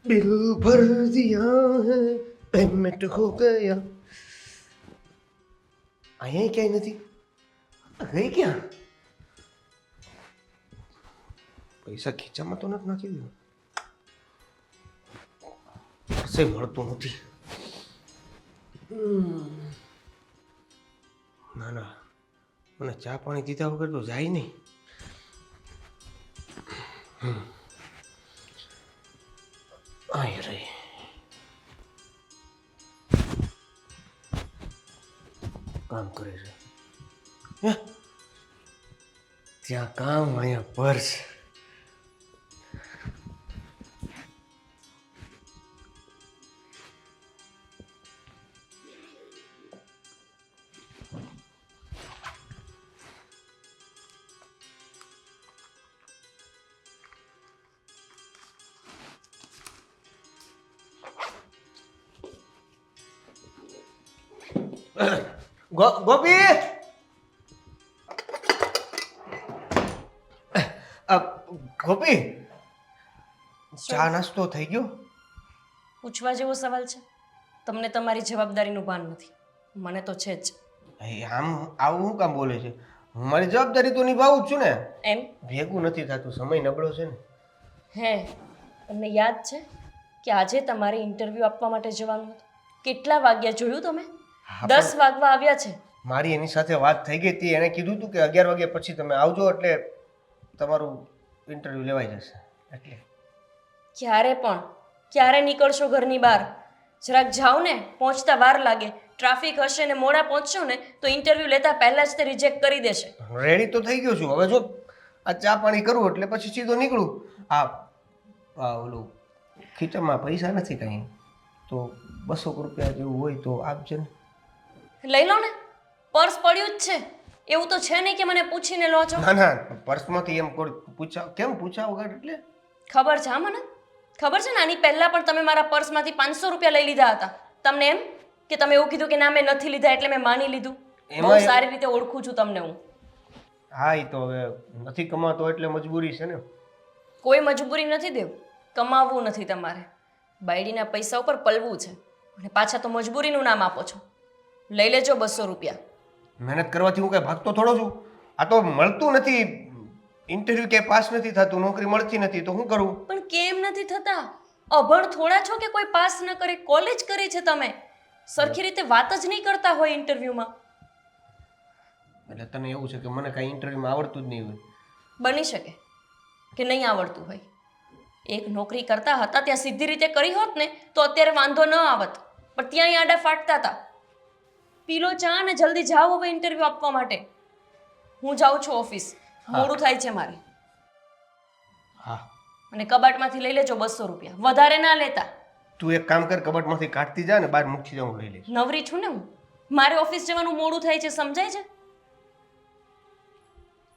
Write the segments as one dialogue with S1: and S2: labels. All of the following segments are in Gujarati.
S1: बिल भर दिया है पेमेंट हो गया અહીંયા ક્યાંય નથી ગઈ ક્યાં પૈસા ખીચામાં તો નથી નાખી દીધું કશે મળતું નથી ના ના મને ચા પાણી દીધા વગર તો જાય નહીં આય રે કામ કરે છે હે? ત્યાં કામ અહીંયા પર્સ ગોપી ગોપી ચા નાસ્તો થઈ ગયો
S2: પૂછવા જેવો સવાલ છે તમને તમારી જવાબદારીનું ભાન નથી મને તો છે જ
S1: આમ આવું શું કામ બોલે છે હું મારી જવાબદારી તો નિભાવું જ છું ને
S2: એમ
S1: ભેગું નથી થતું સમય નબળો છે ને
S2: હે તમને યાદ છે કે આજે તમારે ઇન્ટરવ્યૂ આપવા માટે જવાનું હતું કેટલા વાગ્યા જોયું તમે 10 વાગવા આવ્યા છે
S1: મારી એની સાથે વાત થઈ ગઈ હતી એણે કીધું હતું કે 11 વાગ્યા પછી તમે આવજો એટલે તમારું ઇન્ટરવ્યૂ લેવાઈ જશે એટલે
S2: ક્યારે નીકળશો ઘરની બહાર જરાક જાઓ ને પહોંચતા વાર લાગે ટ્રાફિક હશે ને મોડા પહોંચશો ને તો ઇન્ટરવ્યૂ લેતા પહેલાં જ તે રિજેક્ટ કરી દેશે
S1: રેડી તો થઈ ગયો છું હવે જો આ ચા પાણી કરું એટલે પછી સીધો નીકળું ઓલું ખીચામાં પૈસા નથી કંઈ તો 200 રૂપિયા જેવું હોય તો આપજે ને
S2: લઈ લો ને પર્સ પડ્યું જ છે એવું તો છે નહીં કે મને પૂછીને લો છો
S1: ના ના પર્સમાંથી એમ કેમ પૂછા વગર એટલે
S2: ખબર છે હા મને ખબર છે ને આની પહેલા પણ તમે મારા પર્સમાંથી 500 રૂપિયા લઈ લીધા હતા તમને એમ કે તમે એવું કીધું કે ના મેં નથી લીધા એટલે મેં માની લીધું બહુ સારી રીતે ઓળખું છું તમને હું
S1: હા એ તો હવે નથી કમાતો એટલે મજબૂરી છે ને
S2: કોઈ મજબૂરી નથી દેવ કમાવવું નથી તમારે બાયડીના પૈસા ઉપર પલવું છે અને પાછા તો મજબૂરીનું નામ આપો છો લઈ લેજો 200 રૂપિયા
S1: મહેનત કરવાથી હું કઈ ભાગતો થોડો છું આ તો મળતું નથી ઇન્ટરવ્યુ કે પાસ નથી થતું નોકરી મળતી નથી તો શું કરું
S2: પણ કેમ નથી થતા અભણ થોડા છો કે કોઈ પાસ ન કરે કોલેજ કરી છે તમે સરખી રીતે વાત જ નહીં કરતા હોય ઇન્ટરવ્યુમાં
S1: એટલે તને એવું છે કે મને કાંઈ ઇન્ટરવ્યુમાં આવડતું જ નહીં હોય
S2: બની શકે કે નહીં આવડતું હોય એક નોકરી કરતા હતા ત્યાં સીધી રીતે કરી હોત ને તો અત્યારે વાંધો ન આવત પણ ત્યાં આડા ફાટતા હતા પીલો ચા ને જલ્દી જાઓ હવે ઇન્ટરવ્યુ આપવા માટે હું જાઉં છું ઓફિસ મોડું થાય છે મારે
S1: હા
S2: અને કબાટમાંથી લઈ લેજો 200 રૂપિયા વધારે ના લેતા
S1: તું એક કામ કર કબાટમાંથી કાઢતી જા ને બહાર મૂકી જાઉં લઈ લઈશ
S2: નવરી છું ને હું મારે ઓફિસ જવાનું મોડું થાય છે સમજાય છે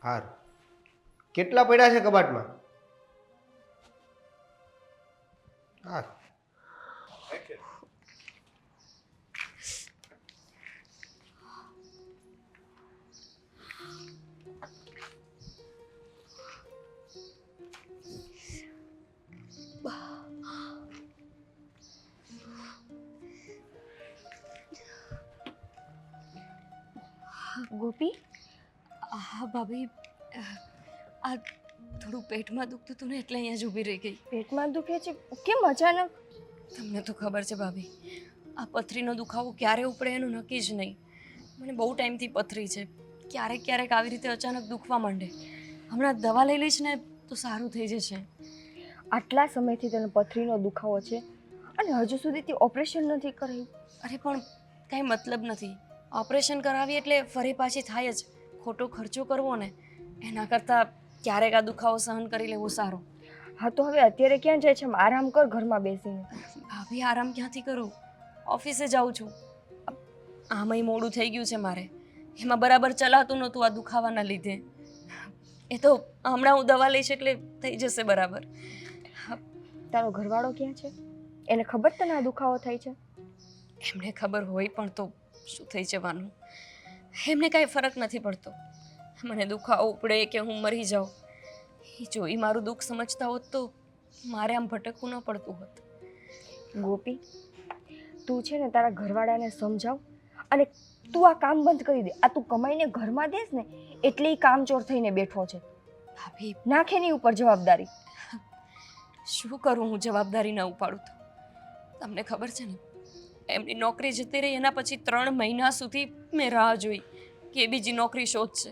S1: હાર કેટલા પડ્યા છે કબાટમાં હા
S2: ગોપી હા ભાભી આ થોડું પેટમાં દુખતું હતું ને એટલે અહીંયા જ ઊભી રહી ગઈ
S3: પેટમાં દુખે છે કેમ અચાનક
S2: તમને તો ખબર છે ભાભી આ પથરીનો દુખાવો ક્યારે ઉપડે એનું નક્કી જ નહીં મને બહુ ટાઈમથી પથરી છે ક્યારેક ક્યારેક આવી રીતે અચાનક દુખવા માંડે હમણાં દવા લઈ લઈશ ને તો સારું થઈ જશે
S3: આટલા સમયથી તને પથરીનો દુખાવો છે અને હજુ સુધી તે ઓપરેશન નથી કરાયું
S2: અરે પણ કાંઈ મતલબ નથી ઓપરેશન કરાવી એટલે ફરી પાછી થાય જ ખોટો ખર્ચો કરવો ને એના કરતાં ક્યારેક આ દુખાવો સહન કરી લેવો સારો
S3: હા તો હવે અત્યારે ક્યાં જાય છે આરામ કર ઘરમાં બેસીને
S2: ભાભી આરામ ક્યાંથી કરું ઓફિસે જાઉં છું આમાંય મોડું થઈ ગયું છે મારે એમાં બરાબર ચલાતું નહોતું આ દુખાવાના લીધે એ તો હમણાં હું દવા લઈશ એટલે થઈ જશે બરાબર
S3: તારો ઘરવાળો ક્યાં છે એને ખબર તને આ દુખાવો થાય છે
S2: એમને ખબર હોય પણ તો શું થઈ જવાનું એમને કાંઈ ફરક નથી પડતો મને દુખાવો ઉપડે કે હું મરી જાઉં એ જો એ મારું દુઃખ સમજતા હોત તો મારે આમ ભટકવું ન પડતું હોત
S3: ગોપી, તું છે ને તારા ઘરવાળાને સમજાવ અને તું આ કામ બંધ કરી દે. આ તું કમાઈને ઘરમાં દેસ ને એટલે ઈ કામચોર થઈને બેઠો છે.
S2: ભાભી
S3: નાખે એની ઉપર જવાબદારી.
S2: શું કરું હું જવાબદારી ન ઉપાડું તો? તમને ખબર છે ને, એમની નોકરી જતી રહી એના પછી 3 મહિના સુધી મેં રાહ જોઈ કે એ બીજી નોકરી શોધશે.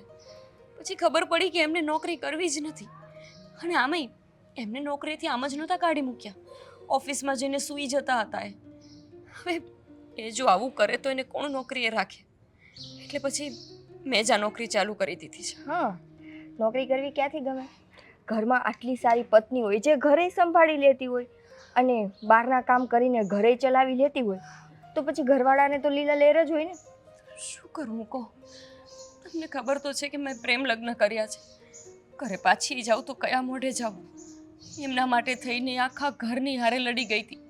S2: પછી ખબર પડી કે એમને નોકરી કરવી જ નથી. અને આમાંય એમને નોકરીથી આમ જ નહોતા કાઢી મૂક્યા, ઓફિસમાં જઈને સૂઈ જતા હતા એ. હવે એ જો આવું કરે તો એને કોણ નોકરીએ રાખે? એટલે પછી મેં જ આ નોકરી ચાલુ કરી દીધી છે.
S3: હા, નોકરી કરવી ક્યાંથી ગમે? ઘરમાં આટલી સારી પત્ની હોય જે ઘરે સંભાળી લેતી હોય અને બહારના કામ કરીને ઘરે ચલાવી લેતી હોય તો પછી ઘરવાળાને તો લીલા લહેર જ હોય ને.
S2: શું કરું કહો? તમને ખબર તો છે કે મેં પ્રેમ લગ્ન કર્યા છે. ઘરે પાછી જાઉં તો કયા મોઢે જાઉં? એમના માટે થઈને આખા ઘરની હારે લડી ગઈ હતી.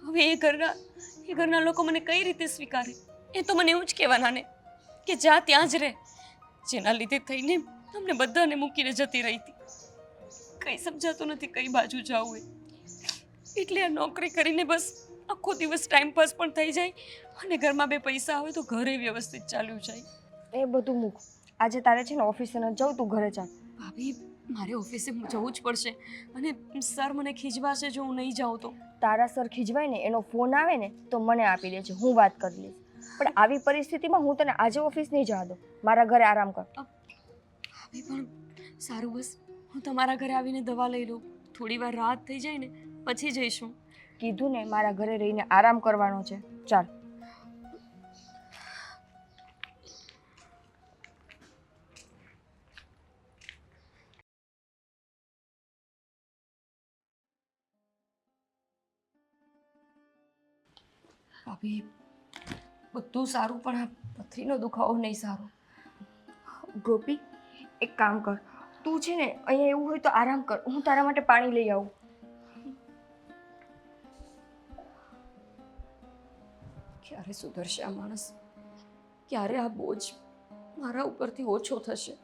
S2: હવે એ ઘરના લોકો મને કઈ રીતે સ્વીકારે? એ તો મને એવું જ કહેવાના ને કે જા ત્યાં જ રહે, જેના લીધે થઈને તમને બધાને મૂકીને જતી રહી હતી. કંઈ સમજાતું નથી કઈ બાજુ જાવું એ. એટલે આ નોકરી કરીને બસ આખો દિવસ ટાઈમપાસ પણ થઈ જાય અને ઘરમાં 2 પૈસા આવે તો ઘરે વ્યવસ્થિત ચાલ્યું જાય.
S3: એ બધું મૂક. આજે તારે છે ને ઓફિસે ન જાઉં, તું ઘરે ચાલ.
S2: ભાભી મારે ઓફિસે જવું જ પડશે અને સર મને ખીજવાશે જો હું નહીં જાઉં તો.
S3: તારા સર ખીજવાય ને એનો ફોન આવે ને તો મને આપી દેજે, હું વાત કરી લઈશ. પણ આવી પરિસ્થિતિમાં હું તને આજે ઓફિસ નહીં જવા દઉં. મારા ઘરે આરામ કર.
S2: ભાભી પણ સારું, બસ હું તમારા ઘરે આવીને દવા લઈ લઉં, થોડી વાર રાહત થઈ જાય ને પછી જઈશું.
S3: કીધું ને મારા ઘરે રહીને આરામ કરવાનો છે. ચાલ.
S2: ભાભી બધું સારું પણ આ પથરીનો દુખાવો નહીં સારો.
S3: ગોપી, એક કામ કર, તું છે ને અહીંયા એવું હોય તો આરામ કર, હું તારા માટે પાણી લઈ આવું.
S2: ક્યારે સુધરશે આ માણસ? ક્યારે આ બોજ મારા ઉપરથી ઓછો થશે?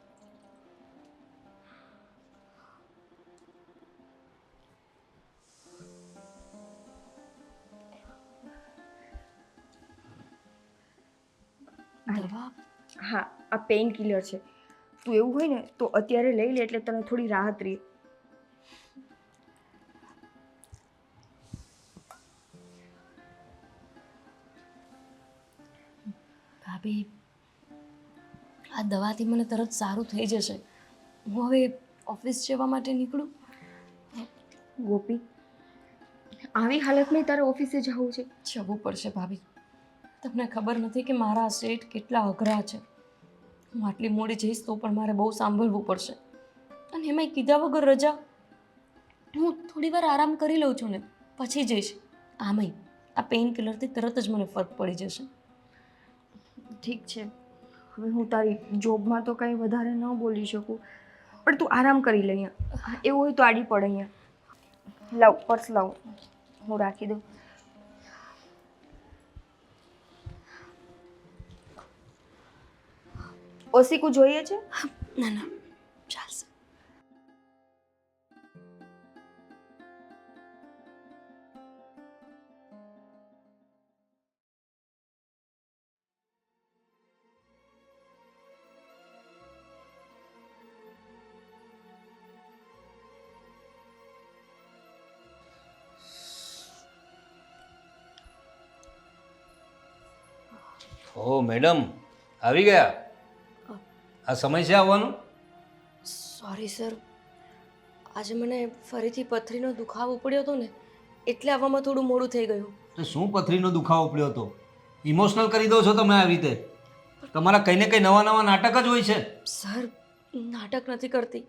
S2: દવા?
S3: હા, આ પેઇન કિલર છે. તું એવું હોય ને તો અત્યારે લઈ લે એટલે તને થોડી રાહત રહે.
S2: ભાભી આ દવાથી મને તરત સારું થઈ જશે. હું હવે ઓફિસ જવા માટે નીકળું?
S3: ગોપી, આવી હાલતમાં તારે ઓફિસે જવું છે?
S2: જવું પડશે ભાભી. તમને ખબર નથી કે મારા શેઠ કેટલા અઘરા છે. હું આટલી મોડી જઈશ તો પણ મારે બહુ સાંભળવું પડશે. અને એમાંય કીધા વગર રજા. હું થોડી વાર આરામ કરી લઉં છું ને પછી જઈશ. આમાંય આ પેઇન કિલરથી તરત જ મને ફરક પડી જશે.
S3: ઠીક છે, હવે હું તારી જોબમાં તો કંઈ વધારે ન બોલી શકું, પણ તું આરામ કરી લે. અહીંયા એવું હોય તો આડી પડ. અહીંયા લાવ, પર્સ લાવ, હું રાખી દઉં. ઓસીકું જોઈએ છે?
S2: ના ના, ચાલશે.
S4: ઓ મેડમ, આવી ગયા? આ સમય છે આવવાનું?
S2: સોરી સર, આજે મને ફરીથી પથરીનો દુખાવો પડ્યો હતો ને એટલે આવવામાં થોડું મોડું થઈ ગયું.
S4: તો શું પથરીનો દુખાવો પડ્યો હતો? ઇમોશનલ કરી દો છો તમે આવી રીતે. તમારા કંઈ ને કંઈ નવા નવા નાટક જ હોય છે.
S2: સર, નાટક નથી કરતી.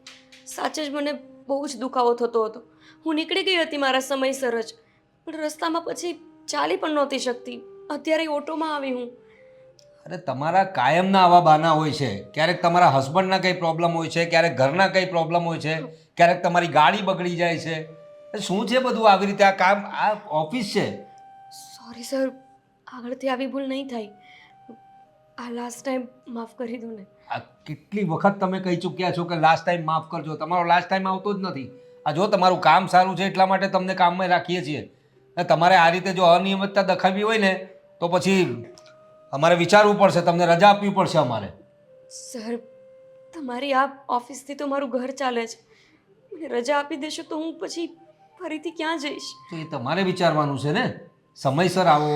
S2: સાચે જ મને બહુ જ દુખાવો થતો હતો. હું નીકળી ગઈ હતી મારા સમયસર જ, પણ રસ્તામાં પછી ચાલી પણ નહોતી શકતી. અત્યારે ઓટોમાં આવી હું.
S4: અરે તમારા કાયમના આવા બાના હોય છે. ક્યારેક તમારા હસબન્ડના કંઈ પ્રોબ્લેમ હોય છે, ક્યારેક ઘરના કંઈ પ્રોબ્લેમ હોય છે, ક્યારેક તમારી ગાડી બગડી જાય છે. શું છે બધું આવી રીતે? આ કામ, આ ઓફિસ છે.
S2: સોરી સર, આગળથી આવી ભૂલ નહીં થાય. આ લાસ્ટ ટાઈમ માફ કરી દો ને.
S4: આ કેટલી વખત તમે કહી ચૂક્યા છો કે લાસ્ટ ટાઈમ માફ કરજો. તમારો લાસ્ટ ટાઈમ આવતો જ નથી. આ જો તમારું કામ સારું છે એટલા માટે તમને કામમાં રાખીએ છીએ. અને તમારે આ રીતે જો અનિયમિતતા દખાવી હોય ને તો પછી અમારે વિચારવું પડશે, તમને રજા આપવી પડશે અમારે.
S2: સર, તમારી આ ઓફિસથી તો મારું ઘર ચાલે છે. મને રજા આપી દેશો તો હું પછી ફરીથી ક્યાં જઈશ?
S4: તો એ તમારે વિચારવાનું છે ને. સમયસર આવો,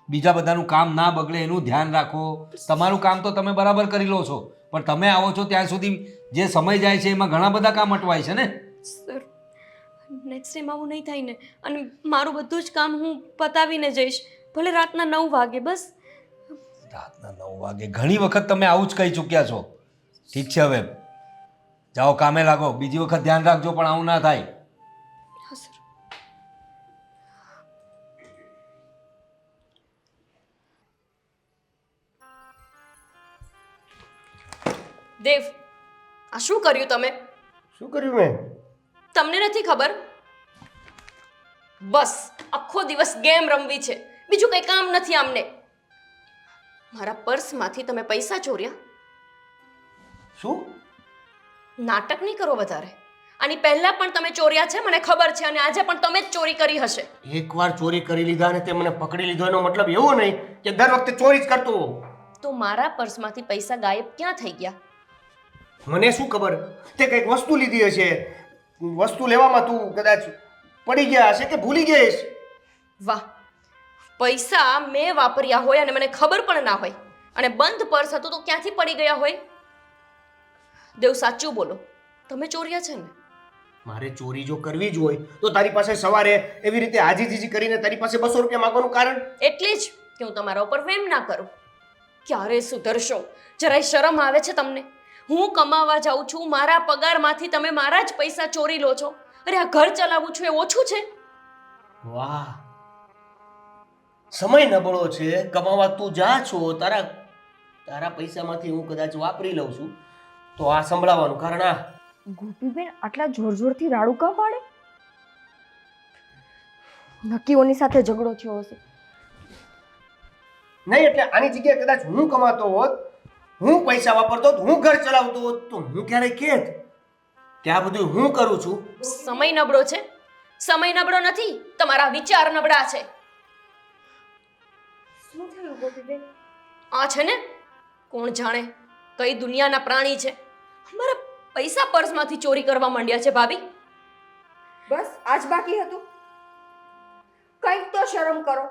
S4: બીજા બધાનું કામ ના બગડે એનું ધ્યાન રાખો. તમારું કામ તો તમે બરાબર કરી લો છો, પણ તમે આવો છો ત્યાં સુધી જે સમય જાય છે એમાં ઘણા બધા કામ અટવાય છે ને.
S2: સર, નેક્સ્ટ ટાઈમ આવું નહીં થાય ને. અને મારું બધું જ કામ હું પતાવીને જઈશ, ભલે રાતના 9 વાગે. બસ
S4: રાતના 9 વાગે ઘણી વખત તમે આવું જ કહી ચૂક્યા છો. ઠીક છે, હવે જાઓ કામે લાગો. બીજી વખત ધ્યાન રાખજો પણ આવું ના થાય.
S2: હા સર. દેવ, આ શું કર્યું તમે?
S1: શું કર્યું મેં?
S2: તમને નથી ખબર? બસ આખો દિવસ ગેમ રમવી છે, બીજું કંઈ કામ નથી આમને. મારા પર્સમાંથી તમે પૈસા ચોર્યા.
S1: શું?
S2: નાટક નહીં કરો વધારે. આની પહેલા પણ તમે ચોર્યા છે, મને ખબર છે, અને આજે પણ તમે જ ચોરી કરી હશે.
S1: એકવાર ચોરી કરી લીધા અને તે મને પકડી લીધો એનો મતલબ એવો નહીં કે દર વખતે ચોરી જ કરતો હોઉં.
S2: તો મારા પર્સમાંથી પૈસા ગાયબ ક્યાં થઈ ગયા?
S1: મને શું ખબર, તે કંઈક વસ્તુ લીધી હશે. વસ્તુ લેવામાં તું કદાચ પડી ગયા હશે કે ભૂલી ગઈ હશે.
S2: વાહ, પૈસા મેં વાપર્યા હોય અને મને ખબર પણ ના હોય, અને બંધ પર્સ હતું તો ક્યાંથી પડી ગયા હોય? દેવ, સાચું બોલો, તમે ચોર્યા છે ને?
S1: મારે ચોરી જો કરવી જ હોય તો તારી પાસે સવારે એવી રીતે હાજીજીજી કરીને તારી પાસે 200 રૂપિયા માંગવાનું કારણ
S2: એટલે જ કે હું તમારા ઉપર વેમ ના કરું. ક્યારે સુધરશો? જરાય શરમ આવે છે તમને? હું કમાવા જાઉં છું, મારા પગારમાંથી તમે મારા જ પૈસા ચોરી લો છો. અરે આ ઘર ચલાવું છું એ ઓછું છે?
S1: વાહ, સમય નબળો છે, કમાવા તું જા છો, તારા પૈસામાંથી હું કદાચ વાપરી લઉં છું, તો આ સંભળાવવાનું કારણ આ.
S3: ગોપીબેન આટલા જોર જોરથી રાડું કાં પાડે? નક્કી ઓની સાથે ઝઘડો થયો હશે.
S1: નહીં એટલે આની જગ્યાએ કદાચ હું કમાતો હોત, હું પૈસા વાપરતો હોત, હું ઘર ચલાવતો હોત, તો હું ક્યારેય કહેત કે આ બધું હું કરું છું.
S2: સમય નબળો છે? સમય નબળો નથી, તમારા વિચાર નબળા છે.
S3: શું થયું ગોપીબેન?
S2: આ છે ને, કોણ જાણે કઈ દુનિયાના પ્રાણી છે, મારા પૈસા પર્સમાંથી ચોરી કરવા માંડ્યા છે. ભાભી,
S3: બસ આજ બાકી હતું? કંઈક તો શરમ કરો.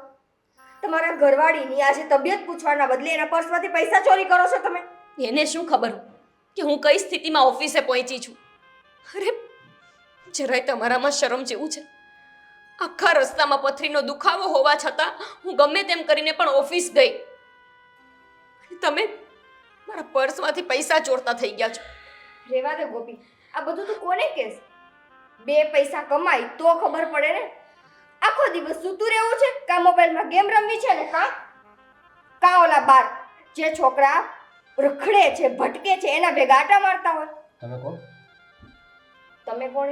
S3: તમારા ઘરવાળીની આજે તબિયત પૂછવાના બદલે એના પર્સમાંથી પૈસા ચોરી કરો છો તમે.
S2: એને શું ખબર કે હું કઈ સ્થિતિમાં ઓફિસે પહોંચી છું? અરે જરાય તમારામાં શરમ જેવું છે? આખા રસ્તામાં પથરીનો દુખાવો હોવા છતાં હું ગમે તેમ કરીને પણ ઓફિસ ગઈ. તમે મારા પર્સમાંથી પૈસા ચોરતા થઈ ગયા છો.
S3: રેવા દે ગોપી, આ બધું તું કોને કહેશ? 2 પૈસા કમાય તો ખબર પડે ને. આખો દિવસ સૂતું રહેવું છે, કા મોબાઈલમાં ગેમ રમવી છે ને કા ઓલા બાર જે છોકરા રખડે છે, ભટકે છે, એના ભેગા આટા મારતા હોય.
S1: તમે કોણ?
S3: તમે કોણ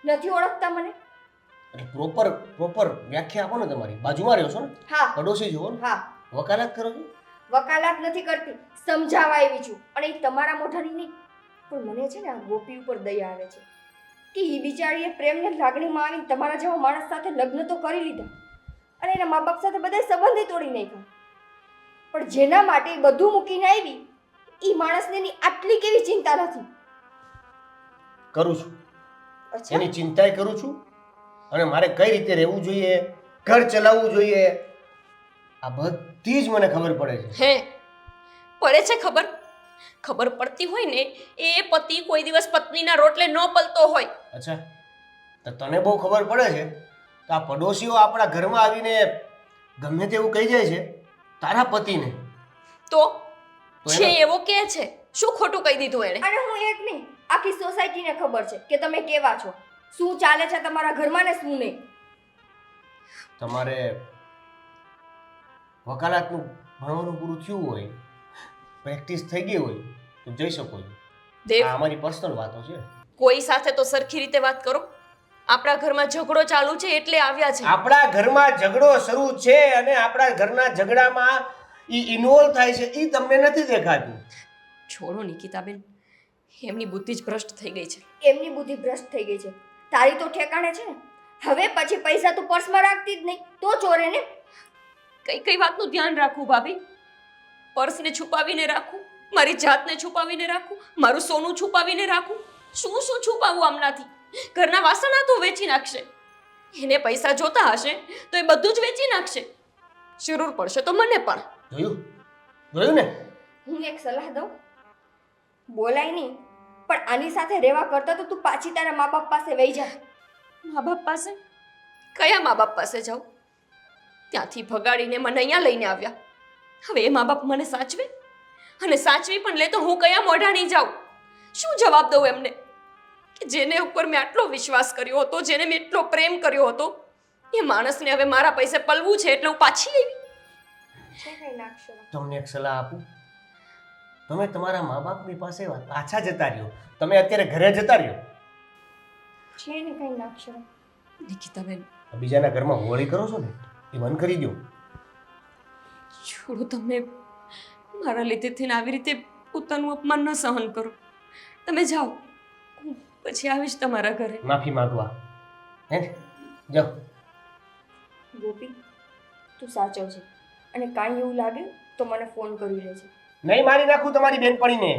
S3: નથી ઓળખતા મને?
S1: એટલે પ્રોપર વ્યાખ્યા આપો ને તમારી. બાજુમાં રહ્યો છો ને?
S3: હા.
S1: પડોશી છો ને?
S3: હા.
S1: વકાલત કરો છો?
S3: વકાલત નથી કરતી, સમજાવવા આવી છું. અને એ તમારા મોઢાની નહીં, પણ મને છે ને આ ગોપી ઉપર દયા આવે છે કે એ બિચારીએ પ્રેમને લાગણીમાં આવીને તમારા જેવા માણસ સાથે લગ્ન તો કરી લીધા અને એના મા બાપ સાથે બધા સંબંધે તોડી નાખ્યા, પણ જેના માટે એ બધું મૂકીને આવી એ માણસને એની આટલી કેવી ચિંતા નથી.
S1: કરું છું,
S3: અચ્છા,
S1: એની ચિંતાય કરું છું, અને મારે કઈ રીતે રહેવું જોઈએ, ઘર ચલાવવું જોઈએ, આ બધી જ મને ખબર પડે છે.
S2: હે પડે છે ખબર? ખબર પડતી હોય ને એ પતિ કોઈ દિવસ પત્નીના રોટલે ન પલતો હોય.
S1: અચ્છા, તો તને બહુ ખબર પડે છે તો આ પડોશીઓ આપણા ઘરમાં આવીને ગમે તેવું કહી જાય છે તારા પતિને,
S2: તો
S1: તો
S2: છે એવો કે છે, શું ખોટું કહી દીધું એણે?
S3: અને હું એક નહીં, આખી સોસાયટીને ખબર છે કે તમે કેવા છો, શું ચાલે છે તમારા ઘરમાં ને શું નહીં.
S1: તમારે વકાલતનું ભણવાનું પૂરું થયું હોય, પ્રેક્ટિસ થઈ ગઈ હોય તો જઈ શકો છો.
S2: દેવ,
S1: આ અમારી પર્સનલ વાતો છે.
S2: કોઈ સાથે તો સરખી રીતે વાત કરો. આપણા ઘરમાં ઝઘડો ચાલુ છે એટલે આવ્યા છે.
S1: આપણા ઘરમાં ઝઘડો શરૂ છે અને આપણા ઘરના ઝઘડામાં ઈ ઇન્વોલ્વ થાય છે, ઈ તમને નથી દેખાતું.
S2: છોડો નિકિતાબેન, એમની બુદ્ધિ જ ભ્રષ્ટ થઈ ગઈ છે.
S3: એમની બુદ્ધિ ભ્રષ્ટ થઈ ગઈ છે, તારી તો ઠેકાણે છે ને. હવે પછી પૈસા તું પર્સમાં રાખતી જ નહીં તો ચોરે ને.
S2: કઈ કઈ વાતનું ધ્યાન રાખું ભાભી? પર્સને છુપાવીને રાખું, મારી જાતને છુપાવીને રાખું, મારું સોનું છુપાવીને રાખું. શું શું છુપાવું આમનાથી? ઘરના વાસણ તો વેચી નાખશે. એને પૈસા જોતા હશે તો એ બધું જ વેચી નાખશે. જરૂર પડશે તો મને પણ.
S1: જોયું ને?
S3: હું એક સલાહ દઉં, બોલાય નહીં પણ આની સાથે રહેવા કરતા તો તું પાછી તારા મા બાપ પાસે વહી જા.
S2: મા બાપ પાસે? કયા મા બાપ પાસે જાઉં? ત્યાંથી ભગાડીને મને અહીંયા લઈને આવ્યા. હવે એ મા બાપ મને સાચવે? અને સાચવી પણ લે તો હું કયા મોઢાણી જાઉં? શું જવાબ દઉં એમને કે જેને ઉપર મેં આટલો વિશ્વાસ કર્યો હતો, જેને મેં એટલો પ્રેમ કર્યો હતો, એ માણસને હવે મારા પૈસે પલવું છે એટલે હું પાછી આવી?
S1: તમને એક સલાહ આપું, તમે તમારા મા બાપની પાસે પાછા જતા રહ્યો. તમે અત્યારે ઘરે જતા રહ્યો.
S3: છે ને કઈ નાખશો.
S2: નિકિતાબેન,
S1: બીજાના ઘરમાં હોળી કરો છો ને એ બંધ કરી દો.
S2: છોડો, તમે મારા લીધે થઈને આવી રીતે પોતાનું અપમાન ન સહન કરો. તમે જાઓ, હું પછી આવીશ તમારા ઘરે.
S1: માફી માંગવા હે ને? જાઓ.
S3: ગોપી, તું સાચવ છે અને કાંઈ એવું લાગે તો મને ફોન કરી લેજે.
S1: નહીં મારી નાખું તમારી બેનપણીને.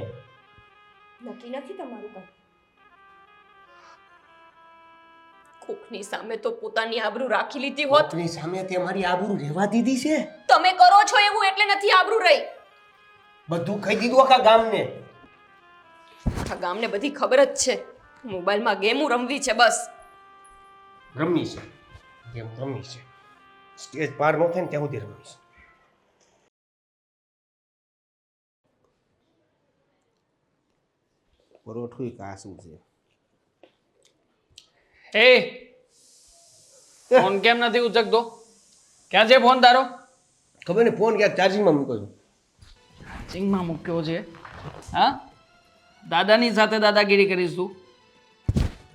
S3: નક્કી નથી તમારું કામ.
S2: કોકની સામે તો પોતાની આબરૂ રાખી લીધી હોત.
S1: કોકની સામે તે મારી આબરૂ રહેવા દીધી છે.
S2: તમે કરો છો એવું એટલે નથી આબરૂ રહી.
S1: બધું કહી દીધું આખા ગામને.
S2: આખા ગામને બધી ખબર જ છે. મોબાઈલમાં ગેમો રમવી છે બસ.
S1: રમી છે ગેમ રમી છે. સ્ટેજ પાર ન થાય ને ત્યાં સુધી રમી છે. પરોઠું કાસું છે.
S5: એ ફોન કેમ નથી ઉચકતો? ક્યાં છે ફોન તારો?
S1: ખબર ને ફોન ક્યાંક ચાર્જિંગમાં મૂકો છો.
S5: ચાર્જિંગમાં મૂક્યો છે? હા, દાદાની સાથે દાદાગીરી કરીશ તું?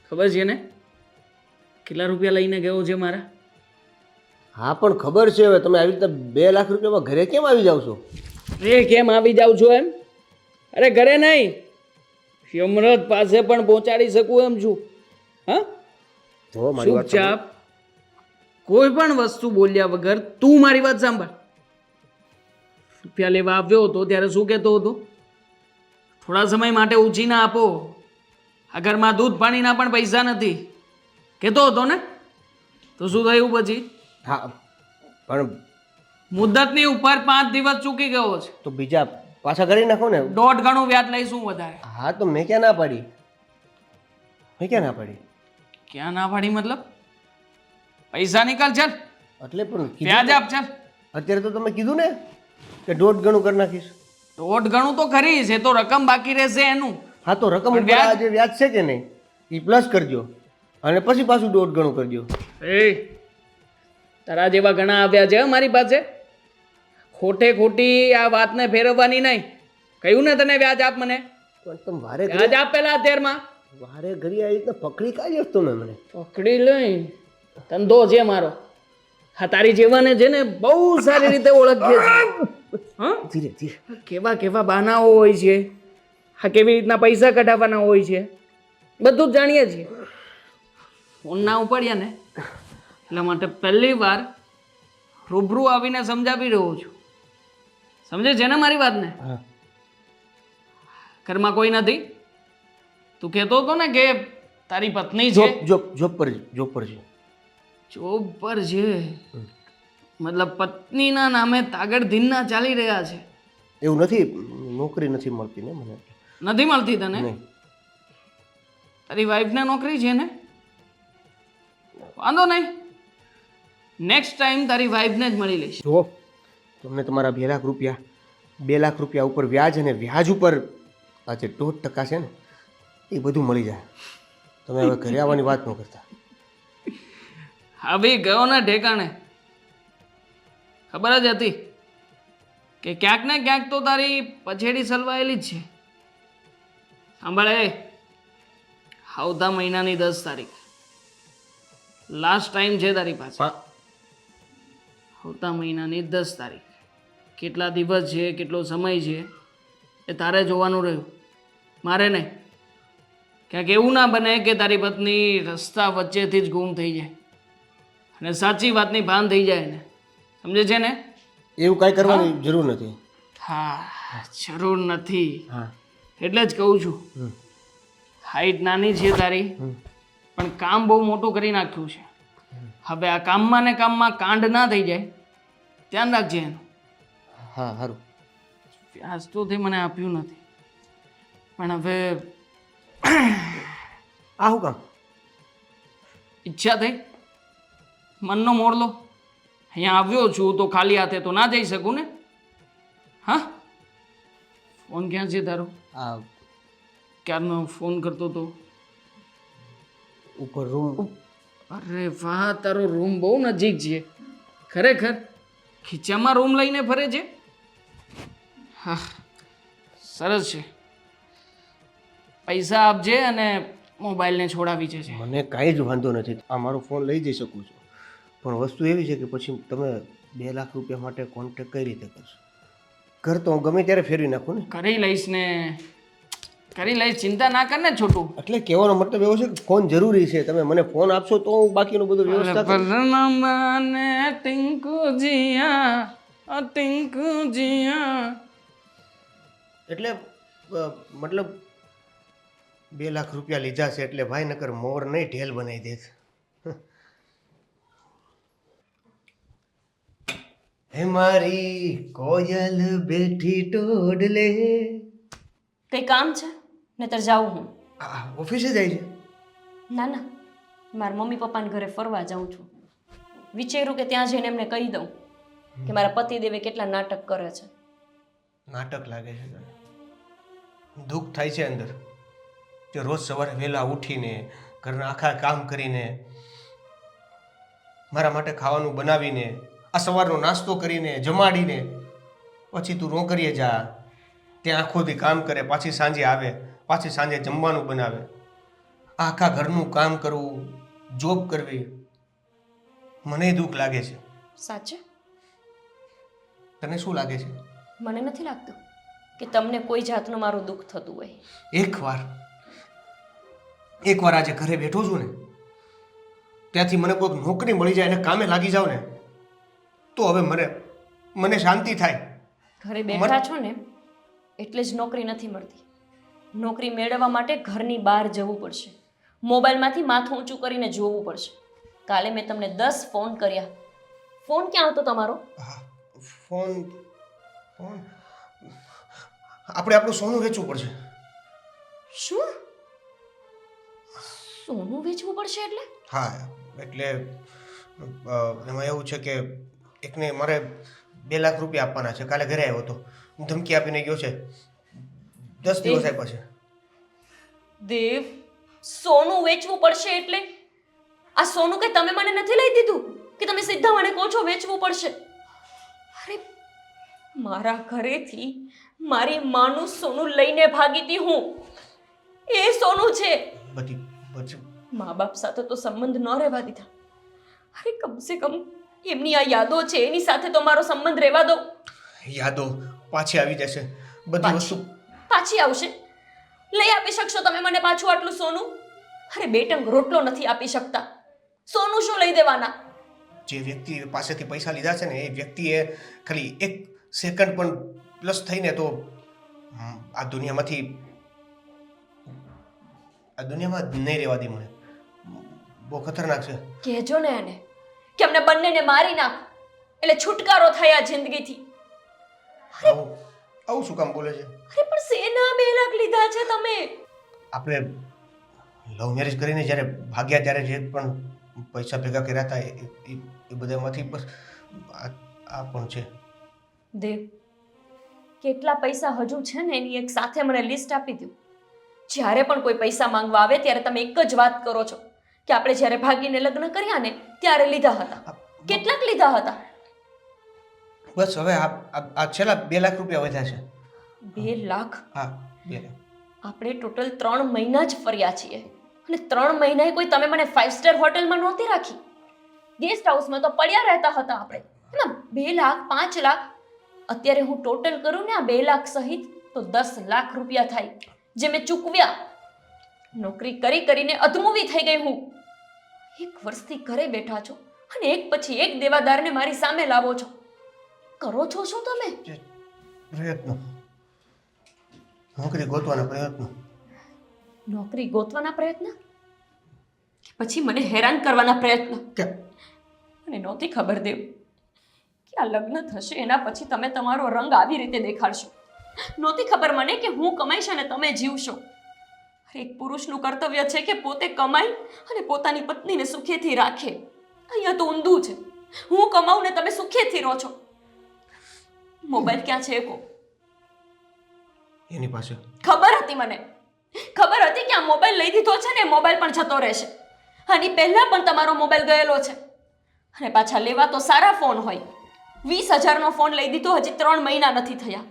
S5: ખબર છે ને કેટલા રૂપિયા લઈને ગયો છે મારા?
S1: હા પણ ખબર છે. હવે તમે આવી રીતે 2 લાખ રૂપિયામાં ઘરે કેમ આવી જાવ છો?
S5: એ કેમ આવી જાઉં છું એમ? અરે ઘરે નહીં, યમરાજ પાસે પણ પહોંચાડી શકું એમ છું. હા,
S1: જો મારી વાત સાંભળો.
S5: ચૂપચાપ કોઈ પણ વસ્તુ બોલ્યા વગર તું મારી વાત સાંભળ. રૂપિયા લેવા આવ્યો હતો ત્યારે શું કહેતો હતો? થોડા સમય માટે ઉછીના આપો, આ ઘરમાં દૂધ પાણીના પણ પૈસા નથી કહેતો હતો ને? તો શું થયું પછી?
S1: હા પણ
S5: મુદ્દતની ઉપર 5 દિવસ ચૂકી ગયો છે.
S1: તો બીજા પાછા કરી નાખો ને.
S5: 1.5 ગણું વ્યાજ લઈશું વધારે.
S1: હા તો મેં ક્યાં ના પાડી? મેં ક્યાં ના પાડી?
S5: ક્યાં ના પાડી મતલબ? પૈસા નીકળ ચાલ,
S1: એટલે પણ કીધું
S5: વ્યાજ
S1: તો.
S5: આપ ચાલ.
S1: અત્યારે તો તમે કીધું ને કે 1.5 ગણું કરી નાખીશ.
S5: 1.5 ગણું તો ખરી છે, તો રકમ બાકી રહેશે એનું.
S1: હા તો રકમ
S5: પણ
S1: ઉપર
S5: વ્યાજ?
S1: આ જે વ્યાજ છે કે નહીં એ પ્લસ કરજો અને પછી પાછું 1.5 ગણું કરજો.
S5: એ તારા જેવા ઘણા આવ્યા છે હો મારી પાસે. ખોટે ખોટી આ વાતને ફેરવવાની નહીં. કહ્યું ને તને વ્યાજ આપ મને.
S1: પણ તમે વારે
S5: વ્યાજ આપ પેલા અત્યારમાં.
S1: વારે ઘડી આવી રીતે પકડી કાઢ્યો છો તમે મને.
S5: પકડી લઈ ધંધો છે મારો. હા, તારી જેવાને છે ને બહુ સારી રીતે ઓળખીએ છે. હા,
S1: ધીરે ધીરે.
S5: કેવા કેવા બહાનાઓ હોય છે, હા કેવી રીતના પૈસા કઢાવવાના હોય છે, બધું જ જાણીએ છીએ. ફોન ના ઉપાડ્યા ને એટલા માટે પહેલી વાર રૂબરૂ આવીને સમજાવી રહ્યો છું. સમજે છે ને મારી વાતને?
S1: હા
S5: ઘરમાં કોઈ નથી? તું કહેતો હતો ને કે તારી પત્ની છે?
S1: જોબ પર છે.
S5: જોબ પર છે મતલબ પત્નીના નામે તાગડધીનના ચાલી રહ્યા છે?
S1: એવું નથી, નોકરી નથી મળતી ને મને.
S5: નથી મળતી તને?
S1: નહીં.
S5: તારી વાઈફને નોકરી છે ને? વાંધો નહીં, નેક્સ્ટ ટાઈમ તારી વાઈફને જ મળી લઈશ.
S1: જો તમને તમારા 2 લાખ રૂપિયા ઉપર વ્યાજ અને વ્યાજ ઉપર આ જે 1.5% છે ને એ બધું મળી જાય. તમે હવે ઘરે આવવાની વાત ન કરતા.
S5: આવી ગયો ને ઠેકાણે. ખબર જ હતી કે ક્યાંક ને ક્યાંક તો તારી પછેડી સલવાયેલી જ છે. સાંભળે, આવતા મહિનાની 10 તારીખ લાસ્ટ ટાઈમ છે તારી પાસે. આવતા મહિનાની 10 તારીખ. કેટલા દિવસ છે, કેટલો સમય છે એ તારે જોવાનું રહ્યું, મારે નહીં. ક્યાંક એવું ના બને કે તારી પત્ની રસ્તા વચ્ચેથી જ ગુમ થઈ જાય. અને સાચી વાતની ભાન થઈ જાય ને, સમજે છે ને?
S1: એવું કાંઈ કરવાની જરૂર નથી.
S5: હા, જરૂર નથી.
S1: હા.
S5: એટલે જ કહું છું, હાઈટ નાની છે તારી, પણ કામ બહુ મોટું કરી નાખ્યું છે. હવે આ કામમાં ને કામમાં કાંડ ના થઈ જાય, ધ્યાન રાખજે એનું.
S1: હા, સારું.
S5: વ્યાજ તો તે મને આપ્યું નથી, પણ હવે
S1: આ શું કામ?
S5: ઈચ્છા થઈ, મનનો મોરલો. અહીંયા આવ્યો છું તો ખાલી હાથે તો ના જઈ શકું ને. હા, ફોન ક્યાં છે તારો?
S1: આ
S5: ક્યારનો ફોન કરતો હતો.
S1: ઉપર રૂમ.
S5: અરે વાહ, તારો રૂમ બહુ નજીક છે ખરેખર. ખીચામાં રૂમ લઈને ફરે છે. હા, સરસ છે. પૈસા આપજે અને મોબાઈલને છોડાવી જશે.
S1: મને કાંઈ જ વાંધો નથી, આ મારો ફોન લઈ જઈ શકું છું, પણ વસ્તુ એવી છે કે પછી તમે 2 લાખ રૂપિયા માટે કોન્ટેક્ટ કઈ રીતે કરશો? ઘર તો હું ગમે ત્યારે ફેરવી નાખું ને.
S5: કરી લઈશ ને, કરી લઈશ, ચિંતા ના કર ને છોટું.
S1: એટલે કહેવાનો મતલબ એવો છે કે ફોન જરૂરી છે, તમે મને ફોન આપશો તો હું બાકીનું બધું વ્યવસ્થા કરું.
S5: પરનામાને ટિંકુ જીયા, ટિંકુ જીયા.
S1: એટલે મતલબ 2 લાખ રૂપિયા લીધા છે એટલે ભાઈ નકર મોર નહીં ઢેલ બનાવી દેત. હે મારી કોયલ બેઠી ટોડલે.
S2: કંઈ કામ છે નહીતર જાઉં હું.
S1: ઓફિસે જાય છે?
S2: ના ના, મારા મમ્મી પપ્પાને ઘરે ફરવા જાઉં છું. વિચાર્યું કે ત્યાં જઈને એમને કહી દઉં કે મારા પતિદેવે કેટલા નાટક કરે છે.
S1: નાટક લાગે છે તને? દુઃખ થાય છે અંદર કે રોજ સવારે વહેલા ઉઠીને ઘરના આખા કામ કરીને મારા માટે ખાવાનું બનાવીને આ સવારનો નાસ્તો કરીને જમાડીને પછી તું નોકરીએ જા, ત્યાં આખો દી કામ કરે, પાછી સાંજે આવે, પાછી સાંજે જમવાનું બનાવે, આખા ઘરનું કામ કરવું, જોબ કરવી, મને દુઃખ લાગે છે.
S2: સાચે?
S1: તને શું લાગે છે?
S2: મને નથી લાગતું કે તમને કોઈ જાતનું મારું દુઃખ થતું હોય.
S1: એકવાર આજે ઘરે બેઠો છું ને ત્યાંથી મને કોઈક નોકરી મળી જાય અને કામે લાગી જાવ ને તો હવે મને શાંતિ થાય.
S2: ઘરે બેઠા છો ને એટલે જ નોકરી નથી મળતી. નોકરી મેળવવા માટે ઘરની બહાર જવું પડશે, મોબાઈલમાંથી માથું ઊંચું કરીને જોવું પડશે. કાલે મેં તમને 10 ફોન કર્યા. ફોન ક્યાં હતો તમારો?
S1: ફોન આપણે આપણું સોનું વેચવું પડશે.
S2: શું? સોનું વેચવું પડશે એટલે?
S1: હા, એટલે એમાં એવું છે કે એકને મારે 2 લાખ રૂપિયા આપવાના છે. કાલે ઘરે આવ્યો હતો, ધમકી આપીને ગયો છે. 10 દિવસ આપ્યા છે.
S2: દેવ, સોનું વેચવું પડશે એટલે? આ સોનું કે તમે મને નથી લઈ દીધું કે તમે સીધા મને કહો છો વેચવું પડશે? અરે, મારા ઘરેથી મારી માનું સોનું લઈને ભાગી હતી હું. એ સોનું છે.
S1: બધી
S2: મા બાપ સાથે તો સંબંધ ન રહેવા દીધા. અરે, કમસે કમ એમની આ યાદો છે એની સાથે તો મારો સંબંધ રહેવા દો.
S1: યાદો પાછી આવી જશે. બધી વસ્તુ
S2: પાછી આવશે? લઈ આપી શકશો તમે મને પાછું આટલું સોનું? અરે, બેટંગ રોટલો નથી આપી શકતા, સોનું શું લઈ દેવાના?
S1: જે વ્યક્તિ પાસેથી પૈસા લીધા છે ને એ વ્યક્તિએ ખાલી 1 સેકન્ડ પણ પ્લસ થઈને તો આ દુનિયામાં નહીં રહેવા દે. મને બહુ ખતરનાક છે.
S2: કહેજો ને એને કે અમને બંનેને મારી નાખ એટલે છુટકારો થાય આ જિંદગીથી.
S1: આવું શું કામ બોલે છે?
S2: અરે, પણ શેના 2 લાખ લીધા છે તમે?
S1: આપણે લવ મેરેજ કરીને જ્યારે ભાગ્યા ત્યારે જે પણ પૈસા ભેગા કર્યા હતા એ બધામાંથી બસ આ પણ છે.
S2: દેવ, કેટલા પૈસા હજુ છે ને એની એક સાથે મને લિસ્ટ આપી દો. જ્યારે પણ કોઈ પૈસા માંગવા આવે ત્યારે તમે એક જ વાત કરો છો કે આપણે જ્યારે ભાગીને લગ્ન કર્યા ને ત્યારે લીધા હતા. કેટલાક લીધા હતા?
S1: બસ હવે આ છેલ્લા 2 લાખ રૂપિયા વધ્યા છે.
S2: 2 લાખ?
S1: હા, 2 લાખ.
S2: આપણે ટોટલ 3 મહિના જ ફર્યા છીએ અને 3 મહિનાએ કોઈ તમે મને 5 સ્ટાર હોટલમાં નહોતી રાખી. ગેસ્ટ હાઉસમાં તો પડ્યા રહેતા હતા આપણે. એમાં 2 લાખ 5 લાખ, અત્યારે હું ટોટલ કરું ને આ 2 લાખ સહિત તો 10 લાખ રૂપિયા થાય જે મેં ચૂકવ્યા. નોકરી કરીને અધમૂવી થઈ ગઈ હું. 1 વર્ષથી ઘરે બેઠા છો, અને એક પછી એક દેવાદારને મારી સામે લાવો છો. કરો છો શું તમે?
S1: જે પ્રયત્નો, નોકરી ગોતવાના પ્રયત્નો.
S2: નોકરી ગોતવાના પ્રયત્ન કે પછી મને હેરાન કરવાના પ્રયત્ન?
S1: કે
S2: મને નહોતી ખબર દેવ કે આ લગ્ન થશે એના પછી તમે તમારો રંગ આવી રીતે દેખાડશો. નહોતી ખબર મને કે હું કમાઈશ અને તમે જીવશો. એક પુરુષનું કર્તવ્ય છે કે પોતે કમાઈ અને પોતાની પત્નીને સુખેથી રાખે. અહીંયા તો ઊંધું છે. હું કમાઉં ને તમે સુખેથી રહો છો. મોબાઈલ ક્યાં છે કો?
S1: એની પાસે
S2: ખબર હતી મને. ખબર હતી કે આ મોબાઈલ લઈ દીધો છે ને મોબાઈલ પણ જતો રહેશે. આની પહેલા પણ તમારો મોબાઈલ ગયેલો છે. અને પાછા લેવા તો સારા ફોન હોય. 20,000નો ફોન લઈ દીધો, હજી 3 મહિના નથી થયા.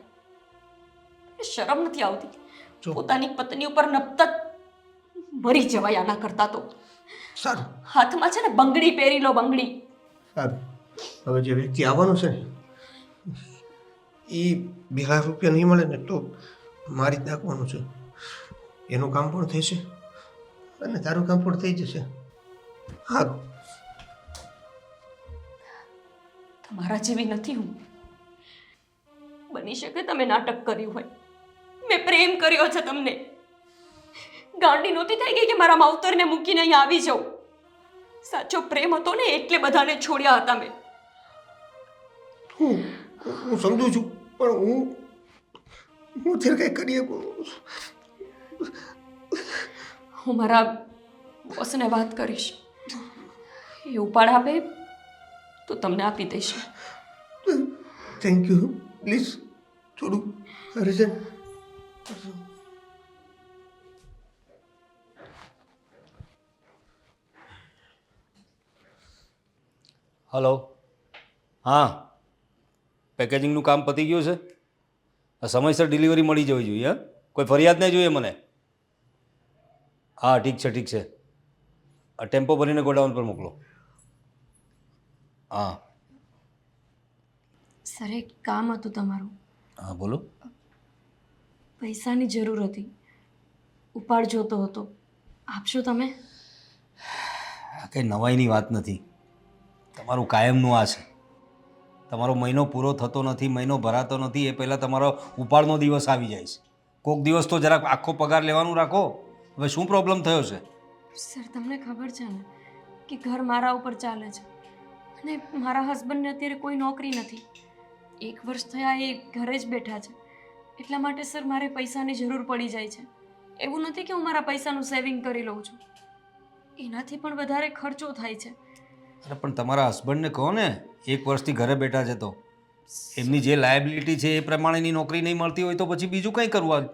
S2: શરમ નથી આવતી?
S1: જો.
S2: પોતાની પત્ની ઉપર નપતત મરી જવાય આના કરતા તો.
S1: સારું
S2: હાથમાં છે ને બંગડી પહેરી લો, બંગડી.
S1: સારું. હવે જે વ્યક્તિ આવવાનું છે ને એ 2 લાખ રૂપિયા નહીં મળે ને તો મારી જ નાખવાનું છે. એનું કામ પણ થશે અને તારું કામ પણ થઈ જશે. સારું.
S2: તમારા જેવી નથી હું. બની શકે તમે નાટક કર્યું હોય. મેં પ્રેમ કર્યો છે તમને. ગાંડી નહોતી થઈ ગઈ કે મારા માવતરને મૂકીને અહીં આવી જાઉં. સાચો પ્રેમ હતો ને એટલે બધાને છોડ્યા હતા મેં.
S1: હું સમજુ છું પણ હું અત્યારે કંઈ કરી શકું.
S2: હું મારા બોસને વાત કરીશ. એ ઉપાડ આપે તો તમને આપી દઈશ.
S1: Thank you. પ્લીઝ થોડું અર્જન્ટ.
S4: હલો, હા, પેકેજિંગનું કામ પતી ગયું છે? સમયસર ડિલિવરી મળી જવી જોઈએ. હા, કોઈ ફરિયાદ નહીં જોઈએ મને. હા, ઠીક છે, ઠીક છે. આ ટેમ્પો ભરીને ગોડાઉન પર મોકલો. હા
S3: સર, એક કામ હતું તમારું.
S4: હા, બોલો.
S3: પૈસાની જરૂર હતી. ઉપાડ જોતો હતો. આપશો તમે?
S4: આ કંઈ નવાઈની વાત નથી. તમારું કાયમનું આ છે. તમારો મહિનો પૂરો થતો નથી, મહિનો ભરાતો નથી, એ પહેલાં તમારો ઉપાડનો દિવસ આવી જાય છે. કોઈક દિવસ તો જરાક આખો પગાર લેવાનું રાખો. હવે શું પ્રોબ્લેમ થયો છે?
S3: સર, તમને ખબર છે ને કે ઘર મારા ઉપર ચાલે છે અને મારા હસબન્ડને અત્યારે કોઈ નોકરી નથી. 1 વર્ષ થયા એ ઘરે જ બેઠા છે. એટલા માટે સર મારે પૈસાની જરૂર પડી જાય છે. એવું નથી કે હું મારા પૈસાનું સેવિંગ કરી લઉં છું. એનાથી પણ વધારે ખર્ચો થાય છે.
S4: અરે પણ તમારા હસબન્ડને કહો ને, 1 વર્ષથી ઘરે બેઠા છે તો એમની જે લાયબિલિટી છે એ પ્રમાણેની નોકરી નહીં મળતી હોય તો પછી બીજું કંઈ કરવું.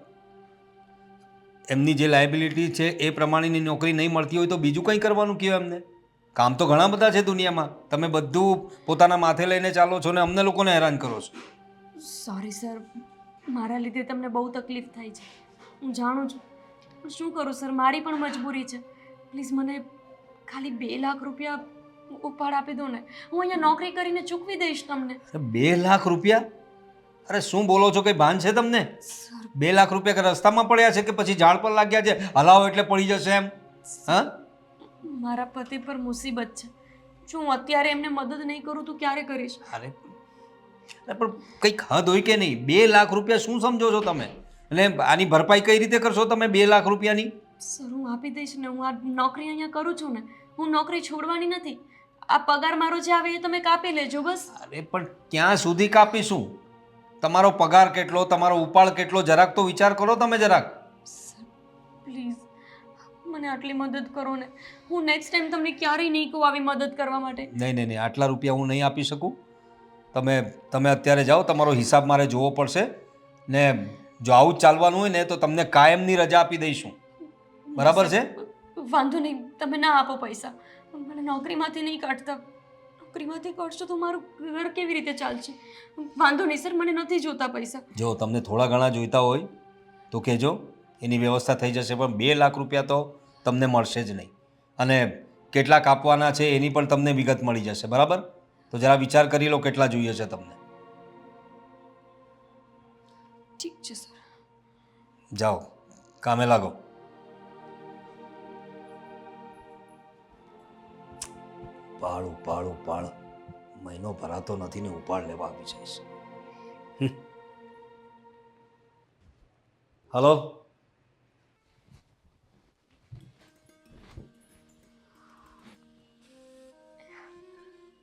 S4: એમની જે લાયબિલિટી છે એ પ્રમાણેની નોકરી નહીં મળતી હોય તો બીજું કંઈ કરવાનું કહો એમને. કામ તો ઘણા બધા છે દુનિયામાં. તમે બધું પોતાના માથે લઈને ચાલો છો ને અમને લોકોને હેરાન કરો છો.
S3: સોરી સર, મારા લીધે તમને બહુ તકલીફ થાય છે. હું જાણું છું. પણ શું કરું સર, મારી પણ મજબૂરી છે. પ્લીઝ મને ખાલી 2 લાખ રૂપિયા ઉપાડ આપી દો ને. હું અહીંયા નોકરી કરીને ચૂકવી દઈશ તમને.
S4: 2 લાખ રૂપિયા? અરે શું બોલો છો? કંઈ ભાન છે તમને? 2 લાખ રૂપિયા કે રસ્તામાં પડ્યા છે કે પછી ઝાડ પર લાગ્યા છે? હલાવો એટલે પડી જશે એમ? હા,
S3: મારા પતિ પર મુસીબત છે. જો હું અત્યારે એમને મદદ નહીં કરું તો ક્યારે કરીશ?
S4: અરે પણ કંઈક હદ હોય કે નહીં? 2 લાખ રૂપિયા શું સમજો છો તમે? અને આની ભરપાઈ કઈ રીતે કરશો તમે 2 લાખ રૂપિયાની?
S3: સર, હું આપી દઈશ ને. હું આ નોકરી અહીંયા કરું છું ને. હું નોકરી છોડવાની નથી. આ પગાર મારો જે આવે એ તમે કાપી લેજો બસ.
S4: અરે પણ ક્યાં સુધી કાપીશું? તમારો પગાર કેટલો, તમારો ઉપાડ કેટલો, જરાક તો વિચાર કરો તમે જરાક.
S3: પ્લીઝ મને આટલી મદદ કરો ને. હું નેક્સ્ટ ટાઈમ તમને ક્યારેય નહીં કહું આવી મદદ કરવા માટે.
S4: નહીં નહીં નહીં, આટલા રૂપિયા હું નહીં આપી શકું. તમે અત્યારે જાઓ, તમારો હિસાબ મારે જોવો પડશે ને જો આવું જ ચાલવાનું હોય ને તો તમને કાયમની રજા આપી દઈશું. બરાબર છે?
S3: વાંધો નહીં, તમે ના આપો પૈસા. મને નોકરીમાંથી નહીં કાઢતા. નોકરીમાંથી કાઢશો તો મારું ઘર કેવી રીતે ચાલશે? વાંધો નહીં સર, મને નથી જોતા પૈસા.
S4: જો તમને થોડા ઘણા જોઈતા હોય તો કહેજો, એની વ્યવસ્થા થઈ જશે. પણ 2 લાખ રૂપિયા તો તમને મળશે જ નહીં. અને કેટલા કાપવાના છે એની પણ તમને વિગત મળી જશે. બરાબર? તો જરા વિચાર કરી લો કેટલા જોઈએ છે તમને.
S3: ઠીક છે સર.
S4: જાઓ, કામે લાગો. ઉપાડ મહિનો ભરાતો નથી ને ઉપાડ લેવા આવી જઈશ. હલો.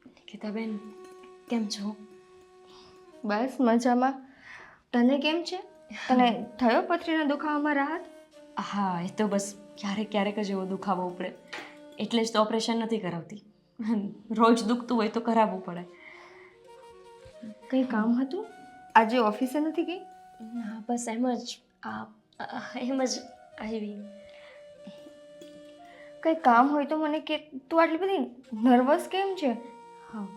S2: નિકિતાબેન કેમ છો?
S3: બસ મજામાં. તને કેમ છે? તને થયો પથરીના દુખાવામાં રાહત?
S2: હા, એ તો બસ ક્યારેક ક્યારેક જ એવો દુખાવો ઉપડે, એટલે જ તો ઓપરેશન નથી કરાવતી. રોજ દુખતું હોય તો કરાવવું પડે.
S3: કંઈ કામ હતું? આજે ઓફિસે નથી ગઈ?
S2: ના, બસ એમ જ આવી.
S3: કંઈ કામ હોય તો મને કે. તું આટલી બધી નર્વસ કેમ છે?
S2: હા.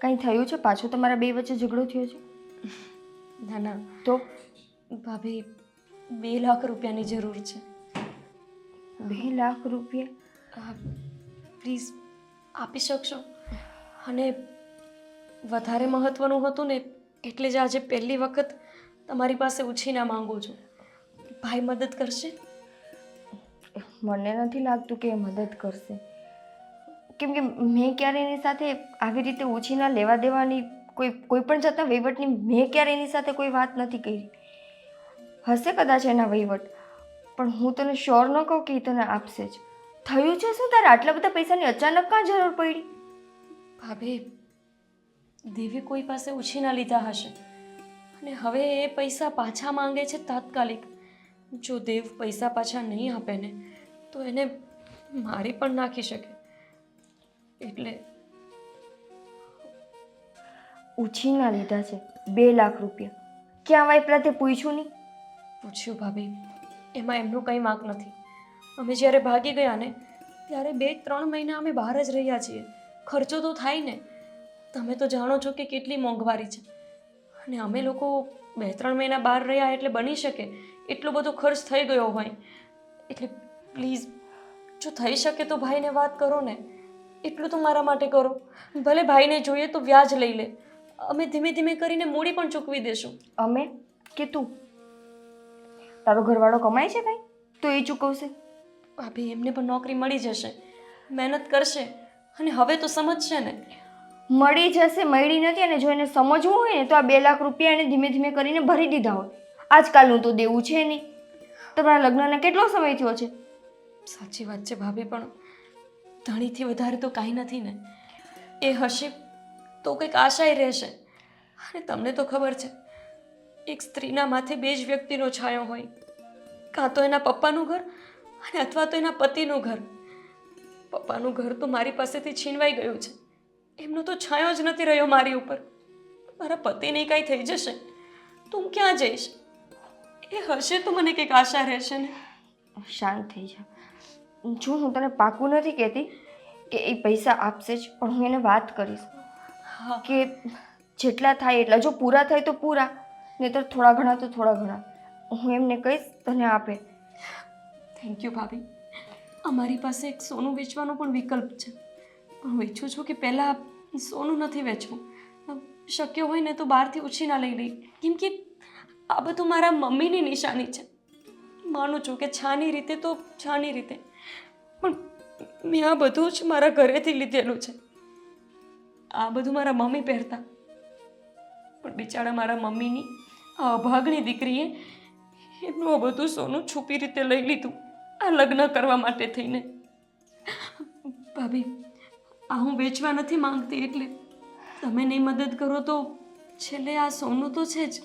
S3: કંઈ થયું છે? પાછું તમારા બે વચ્ચે ઝઘડો થયો છે?
S2: ના ના
S3: તો
S2: ભાભી, 2 લાખ રૂપિયાની જરૂર છે.
S3: 2 લાખ રૂપિયા?
S2: પ્લીઝ આપી શકશો? અને વધારે મહત્ત્વનું હતું ને, એટલે જ આજે પહેલી વખત તમારી પાસે ઉછીના માંગુ છું. ભાઈ મદદ કરશે?
S3: મને નથી લાગતું કે એ મદદ કરશે, કેમ કે મેં ક્યારે એની સાથે આવી રીતે ઉછીના લેવા દેવાની કોઈ પણ જાતના વહીવટની મેં ક્યારે એની સાથે કોઈ વાત નથી કરી. હશે કદાચ એના વહીવટ, પણ હું તને શ્યોર ન કહું કે એ તને આપશે જ. થયું છે શું તારે આટલા બધા પૈસાની અચાનક કાં જરૂર પડી?
S2: ભાભી, દેવી કોઈ પાસે ઉછીના લીધા હશે અને હવે એ પૈસા પાછા માંગે છે તાત્કાલિક. જો દેવ પૈસા પાછા નહીં આપે ને તો એને મારી પણ નાખી શકે. એટલે
S3: ઉછીના લીધા છે 2 લાખ રૂપિયા. ક્યાં વાપરા તે પૂછ્યું નહીં?
S2: પૂછ્યું ભાભી, એમાં એમનું કંઈ વાંક નથી. અમે જ્યારે ભાગી ગયા ને ત્યારે 2-3 મહિના અમે બહાર જ રહ્યા છીએ. ખર્ચો તો થાય ને. તમે તો જાણો છો કે કેટલી મોંઘવારી છે, અને અમે લોકો 2-3 મહિના બહાર રહ્યા એટલે બની શકે એટલો બધો ખર્ચ થઈ ગયો હોય. એટલે પ્લીઝ, જો થઈ શકે તો ભાઈને વાત કરો ને. એટલું તો મારા માટે કરો. ભલે ભાઈને જોઈએ તો વ્યાજ લઈ લે, અમે ધીમે ધીમે કરીને મૂડી પણ ચૂકવી દેશું.
S3: અમે કે તું? તારો ઘરવાળો કમાય છે કાંઈ તો એ ચૂકવશે?
S2: ભાભી, એમને પણ નોકરી મળી જશે, મહેનત કરશે, અને હવે તો સમજશે ને.
S3: મળી જશે, મળી નથી. અને જો એને સમજવું હોય ને તો આ 2 લાખ રૂપિયા એને ધીમે ધીમે કરીને ભરી દીધા હોય. આજકાલનું તો દેવું છે નહીં. તમારા લગ્નને કેટલો સમય થયો છે?
S2: સાચી વાત છે ભાભી, પણ ધણીથી વધારે તો કાંઈ નથી ને. એ હશે તો કંઈક આશાય રહેશે. અને તમને તો ખબર છે, એક સ્ત્રીના માથે 2 જ વ્યક્તિનો છાંયો હોય. કાં તો એના પપ્પાનું ઘર અને અથવા તો એના પતિનું ઘર. પપ્પાનું ઘર તો મારી પાસેથી છીનવાઈ ગયું છે, એમનો તો છાંયો જ નથી રહ્યો મારી ઉપર. મારા પતિને કાંઈ થઈ જશે તો હું ક્યાં જઈશ? એ હશે તો મને કંઈક આશા રહેશે ને.
S3: શાંત થઈ જા. જો હું તને પાકું નથી કહેતી કે એ પૈસા આપશે જ, પણ હું એને વાત કરીશ
S2: હા,
S3: કે જેટલા થાય એટલા. જો પૂરા થાય તો પૂરા, નહીંતર થોડા ઘણા તો થોડા ઘણા. હું એમને કહીશ તને આપે.
S2: થેન્ક યુ ભાભી. અમારી પાસે એક સોનું વેચવાનો પણ વિકલ્પ છે, પણ હું ઈચ્છું છું કે પહેલાં સોનું નથી વેચવું. શક્ય હોય ને તો બહારથી ઉછીના લઈ લઈ, કેમ કે આ બધું મારા મમ્મીની નિશાની છે. માનું છું કે છાની રીતે તો છાની રીતે, પણ મેં આ બધું જ મારા ઘરેથી લીધેલું છે. આ બધું મારા મમ્મી પહેરતા, પણ બિચારા મારા મમ્મીની આ અભાગણી દીકરીએ એમનું આ બધું સોનું છુપી રીતે લઈ લીધું આ લગ્ન કરવા માટે થઈને. ભાભી, આ હું વેચવા નથી માંગતી, એટલે તમે નહીં મદદ કરો તો છેલ્લે આ સોનું તો છે જ.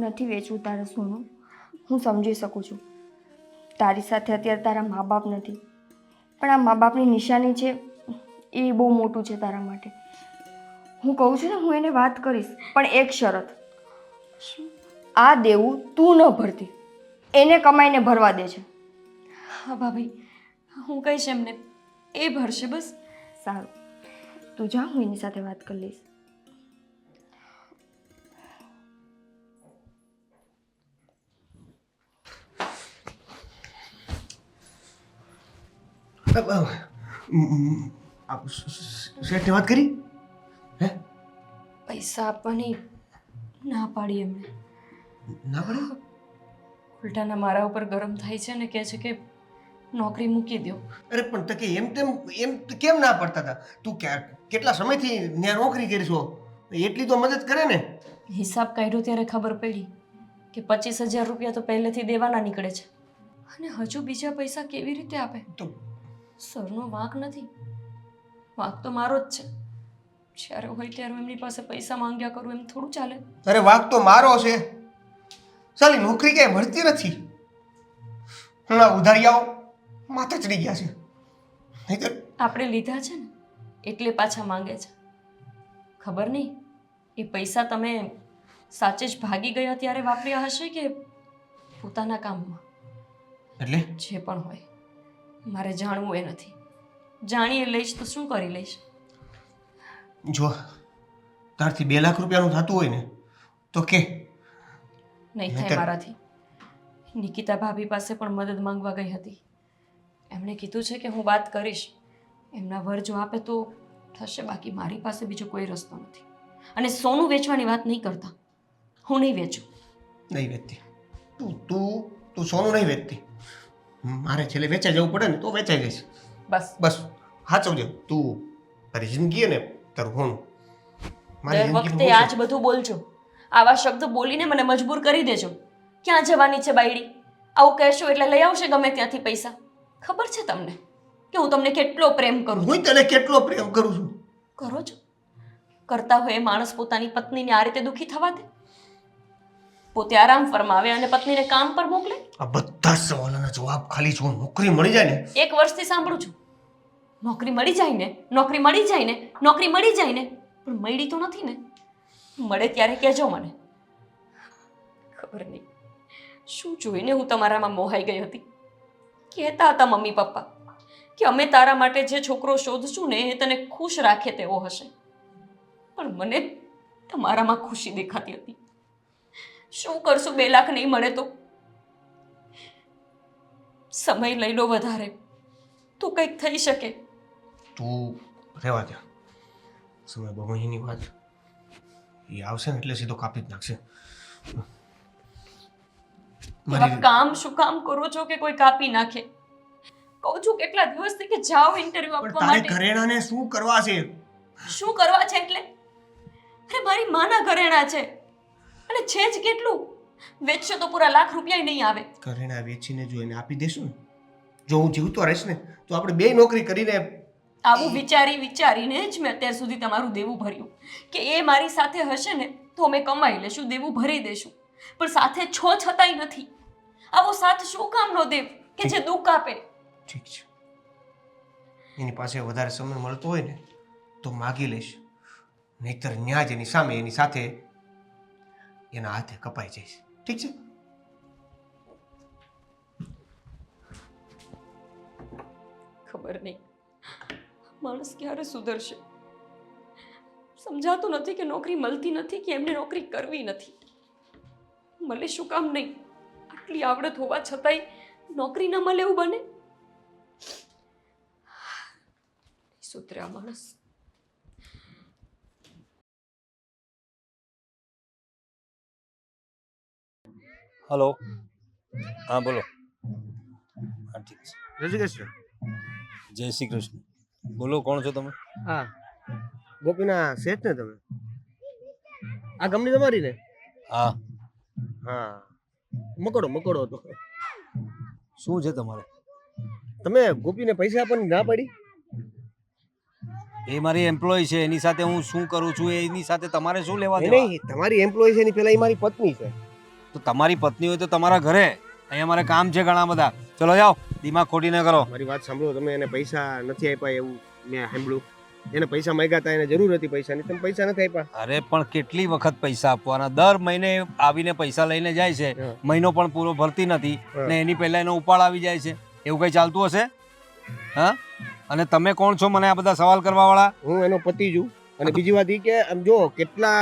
S3: નથી વેચવું તારે સોનું, હું સમજી શકું છું. તારી સાથે અત્યારે તારા મા બાપ નથી, પણ આ મા બાપની નિશાની છે એ બહુ મોટું છે તારા માટે. હું કહું છું ને, હું એને વાત કરીશ, પણ એક શરત. આ દેવું તું ન ભરતી, એને કમાઈને ભરવા દે છે.
S2: હા ભાભી, હું કહીશ એમને, એ ભરશે બસ.
S3: સારું, તું જા, હું એની સાથે વાત કરી લઈશ.
S1: શેઠને વાત કરી? હે?
S2: પૈસા આપવાની ના પાડી એમને.
S1: ના પડે?
S2: ઉલટાના મારા ઉપર ગરમ થાય છે ને કહે છે કે નોકરી મૂકી દો.
S1: અરે પણ તકે એમ કેમ ના પડતા હતા? તું કેટલા સમયથી ત્યાં નોકરી કરી છો, એટલી તો મદદ કરે ને.
S2: હિસાબ કાઢ્યો ત્યારે ખબર પડી કે 25,000 રૂપિયા તો પહેલેથી દેવાના નીકળે છે અને હજુ બીજા પૈસા કેવી રીતે આપે?
S1: તો
S2: સરનો વાંક નથી, વાંક તો મારો જ છે. જ્યારે હોય ત્યારે હું એમની પાસે પૈસા માંગ્યા કરું એમ થોડું ચાલે?
S1: અરે વાંક તો મારો છે. સાલી નોકરી ક્યાંય મળતી નથી. હમણાં ઉધારિયાઓ માથે ચડી ગયા છે. નહીંતર
S2: આપણે લીધા છે ને એટલે પાછા માંગે છે. ખબર નહીં એ પૈસા તમે સાચે જ ભાગી ગયા ત્યારે વાપર્યા હશે કે પોતાના કામમાં.
S1: એટલે
S2: જે પણ હોય મારે જાણવું એ નથી. જાણીએ લઈશ તો શું કરી લઈશ?
S1: જો તારથી 2 લાખ રૂપિયાનું થતું હોય ને તો કે.
S2: નહીં થાય મારાથી. નિકિતા ભાભી પાસે પણ મદદ માંગવા ગઈ હતી. એમણે કીધું છે કે હું વાત કરીશ, એમના વર જો આપે તો થશે, બાકી મારી પાસે બીજો કોઈ રસ્તો નથી. અને સોનું વેચવાની વાત નહીં કરતા, હું નહીં વેચું.
S1: નહીં વેચતી. તું સોનું નહીં વેચતી. મારે છેલ્લે વેચાઈ જવું પડે ને તો વેચાઈ જઈશ.
S2: બસ
S1: બસ સાચવજે. તું તારી જિંદગી ને તારું હોનું.
S2: દર વખતે આ જ બધું બોલજો. આવા શબ્દ બોલીને મને મજબૂર કરી દેજો. ક્યાં જવાની છે બાયડી? આવું કહેશો એટલે લઈ આવશે ગમે ત્યાંથી પૈસા. ખબર છે તમને કે હું તમને કેટલો પ્રેમ કરું છું?
S1: હું તને કેટલો પ્રેમ કરું છું.
S2: કરો છો? કરતા હોય એ માણસ પોતાની પત્નીને આ રીતે દુઃખી થવા દે? પોતે આરામ ફરમાવે અને પત્નીને કામ પર મોકલે?
S1: આ બધા સવાલોના જવાબ ખાલી જો નોકરી મળી જાય ને.
S2: 1 વર્ષથી સાંભળું છું, નોકરી મળી જાય ને, નોકરી મળી જાય ને, નોકરી મળી જાય ને, પણ મળી તો નથી ને. મળે ત્યારે કહેજો મને. ખબર નહીં શું જોઈને હું તમારામાં મોહાઈ ગઈ હતી. કહેતા હતા મમ્મી પપ્પા કે અમે તારા માટે જે છોકરો શોધશું ને એ તને ખુશ રાખે તેવો હશે, પણ મને તમારામાં ખુશી દેખાતી હતી. શું કરશું? 2 લાખ નહીં મળે તો? સમય લઈ લો વધારે તો કંઈક થઈ શકે.
S1: તું રહેવા દે. સમય બહુ મહિની વાત એ આવશે ને એટલે સીધો કાપી જ નાખશે.
S2: એવા કામ શું કામ કરો છો કે કોઈ કાપી નાખે? કહું છું કેટલા દિવસથી કે જાઓ ઇન્ટરવ્યુ
S1: પણ
S2: આપવા
S1: તારે
S2: માટે.
S1: ઘરેણાને શું કરવા છે?
S2: શું કરવા છે એટલે? અરે મારી માના ઘરેણા છે અને છે જ કેટલું? વેચશો તો પૂરા લાખ રૂપિયા નહીં આવે.
S1: ઘરેણા વેચીને જો એને આપી દેશું ને, જો હું જીવતો રહીશ ને તો આપણે 2 નોકરી કરીને.
S2: આવું વિચારીને જ મેં અત્યાર સુધી તમારું દેવું ભર્યું કે એ મારી સાથે હશે ને તો અમે કમાઈ લેશું, દેવું ભરી દેશું. પણ સાથે છો છતાંય નથી. આવો સાથ શું કામનો દેવ કે જે દુઃખ આપે?
S1: ઠીક છે, એની પાસે વધારે સમય મળતો હોય ને તો માગી લઈશ, નહીતર ન્યા જ એની સામે એની સાથે એના હાથે કપાઈ જઈશ. ઠીક છે?
S2: ખબર નહીં માણસ ક્યારે સુધરશે. સમજાતું નથી કે નોકરી મળતી નથી કે એમને નોકરી કરવી નથી. મળે શું કામ નહીં? આટલી આવડત હોવા છતાંય નોકરી ન મળે એવું બને? સુધર્યા માણસ.
S4: હલો, હા બોલો. હા ઠીક છે.
S1: રજિકેશ
S4: જય શ્રી કૃષ્ણ. બોલો, કોણ છો તમે?
S1: હા, ગોપીના શેઠ ને તમે? આ કંપની તમારી ને?
S4: હા.
S1: હા, મકોડો હતો.
S4: શું છે તમારે?
S1: તમે ગોપીને પૈસા આપવાની ના પાડી?
S4: એ મારી એમ્પ્લોય છે, એની સાથે હું શું કરું છું એની સાથે તમારે શું લેવા દેવા?
S1: નહીં, તમારી એમ્પ્લોય છે એની પેલા એ મારી પત્ની છે.
S4: તો તમારી પત્ની હોય તો તમારા ઘરે, અહીંયા મારે કામ છે ઘણા બધા. ચલો જાઓ, દિમાગ ખોટી ન કરો.
S1: મારી વાત સાંભળો, તમે એને પૈસા નથી આપ્યા એવું મેં સાંભળ્યું. એને પૈસા માંગ્યા હતા, એને જરૂર હતી પૈસાની, તમે પૈસા નથી આપ્યા.
S4: અરે પણ કેટલી વખત પૈસા આપવાના? દર મહિને આવીને પૈસા લઈને જાય છે, મહિનો પણ પૂરો ભરતી નથી ને એની પહેલા એનો ઉપાડ આવી જાય છે. એવું કઈ ચાલતું હશે? હા, અને તમે કોણ છો મને આ બધા સવાલ કરવા વાળા?
S1: હું એનો પતિ છું. અને બીજી વાત એ કે આમ જો કેટલા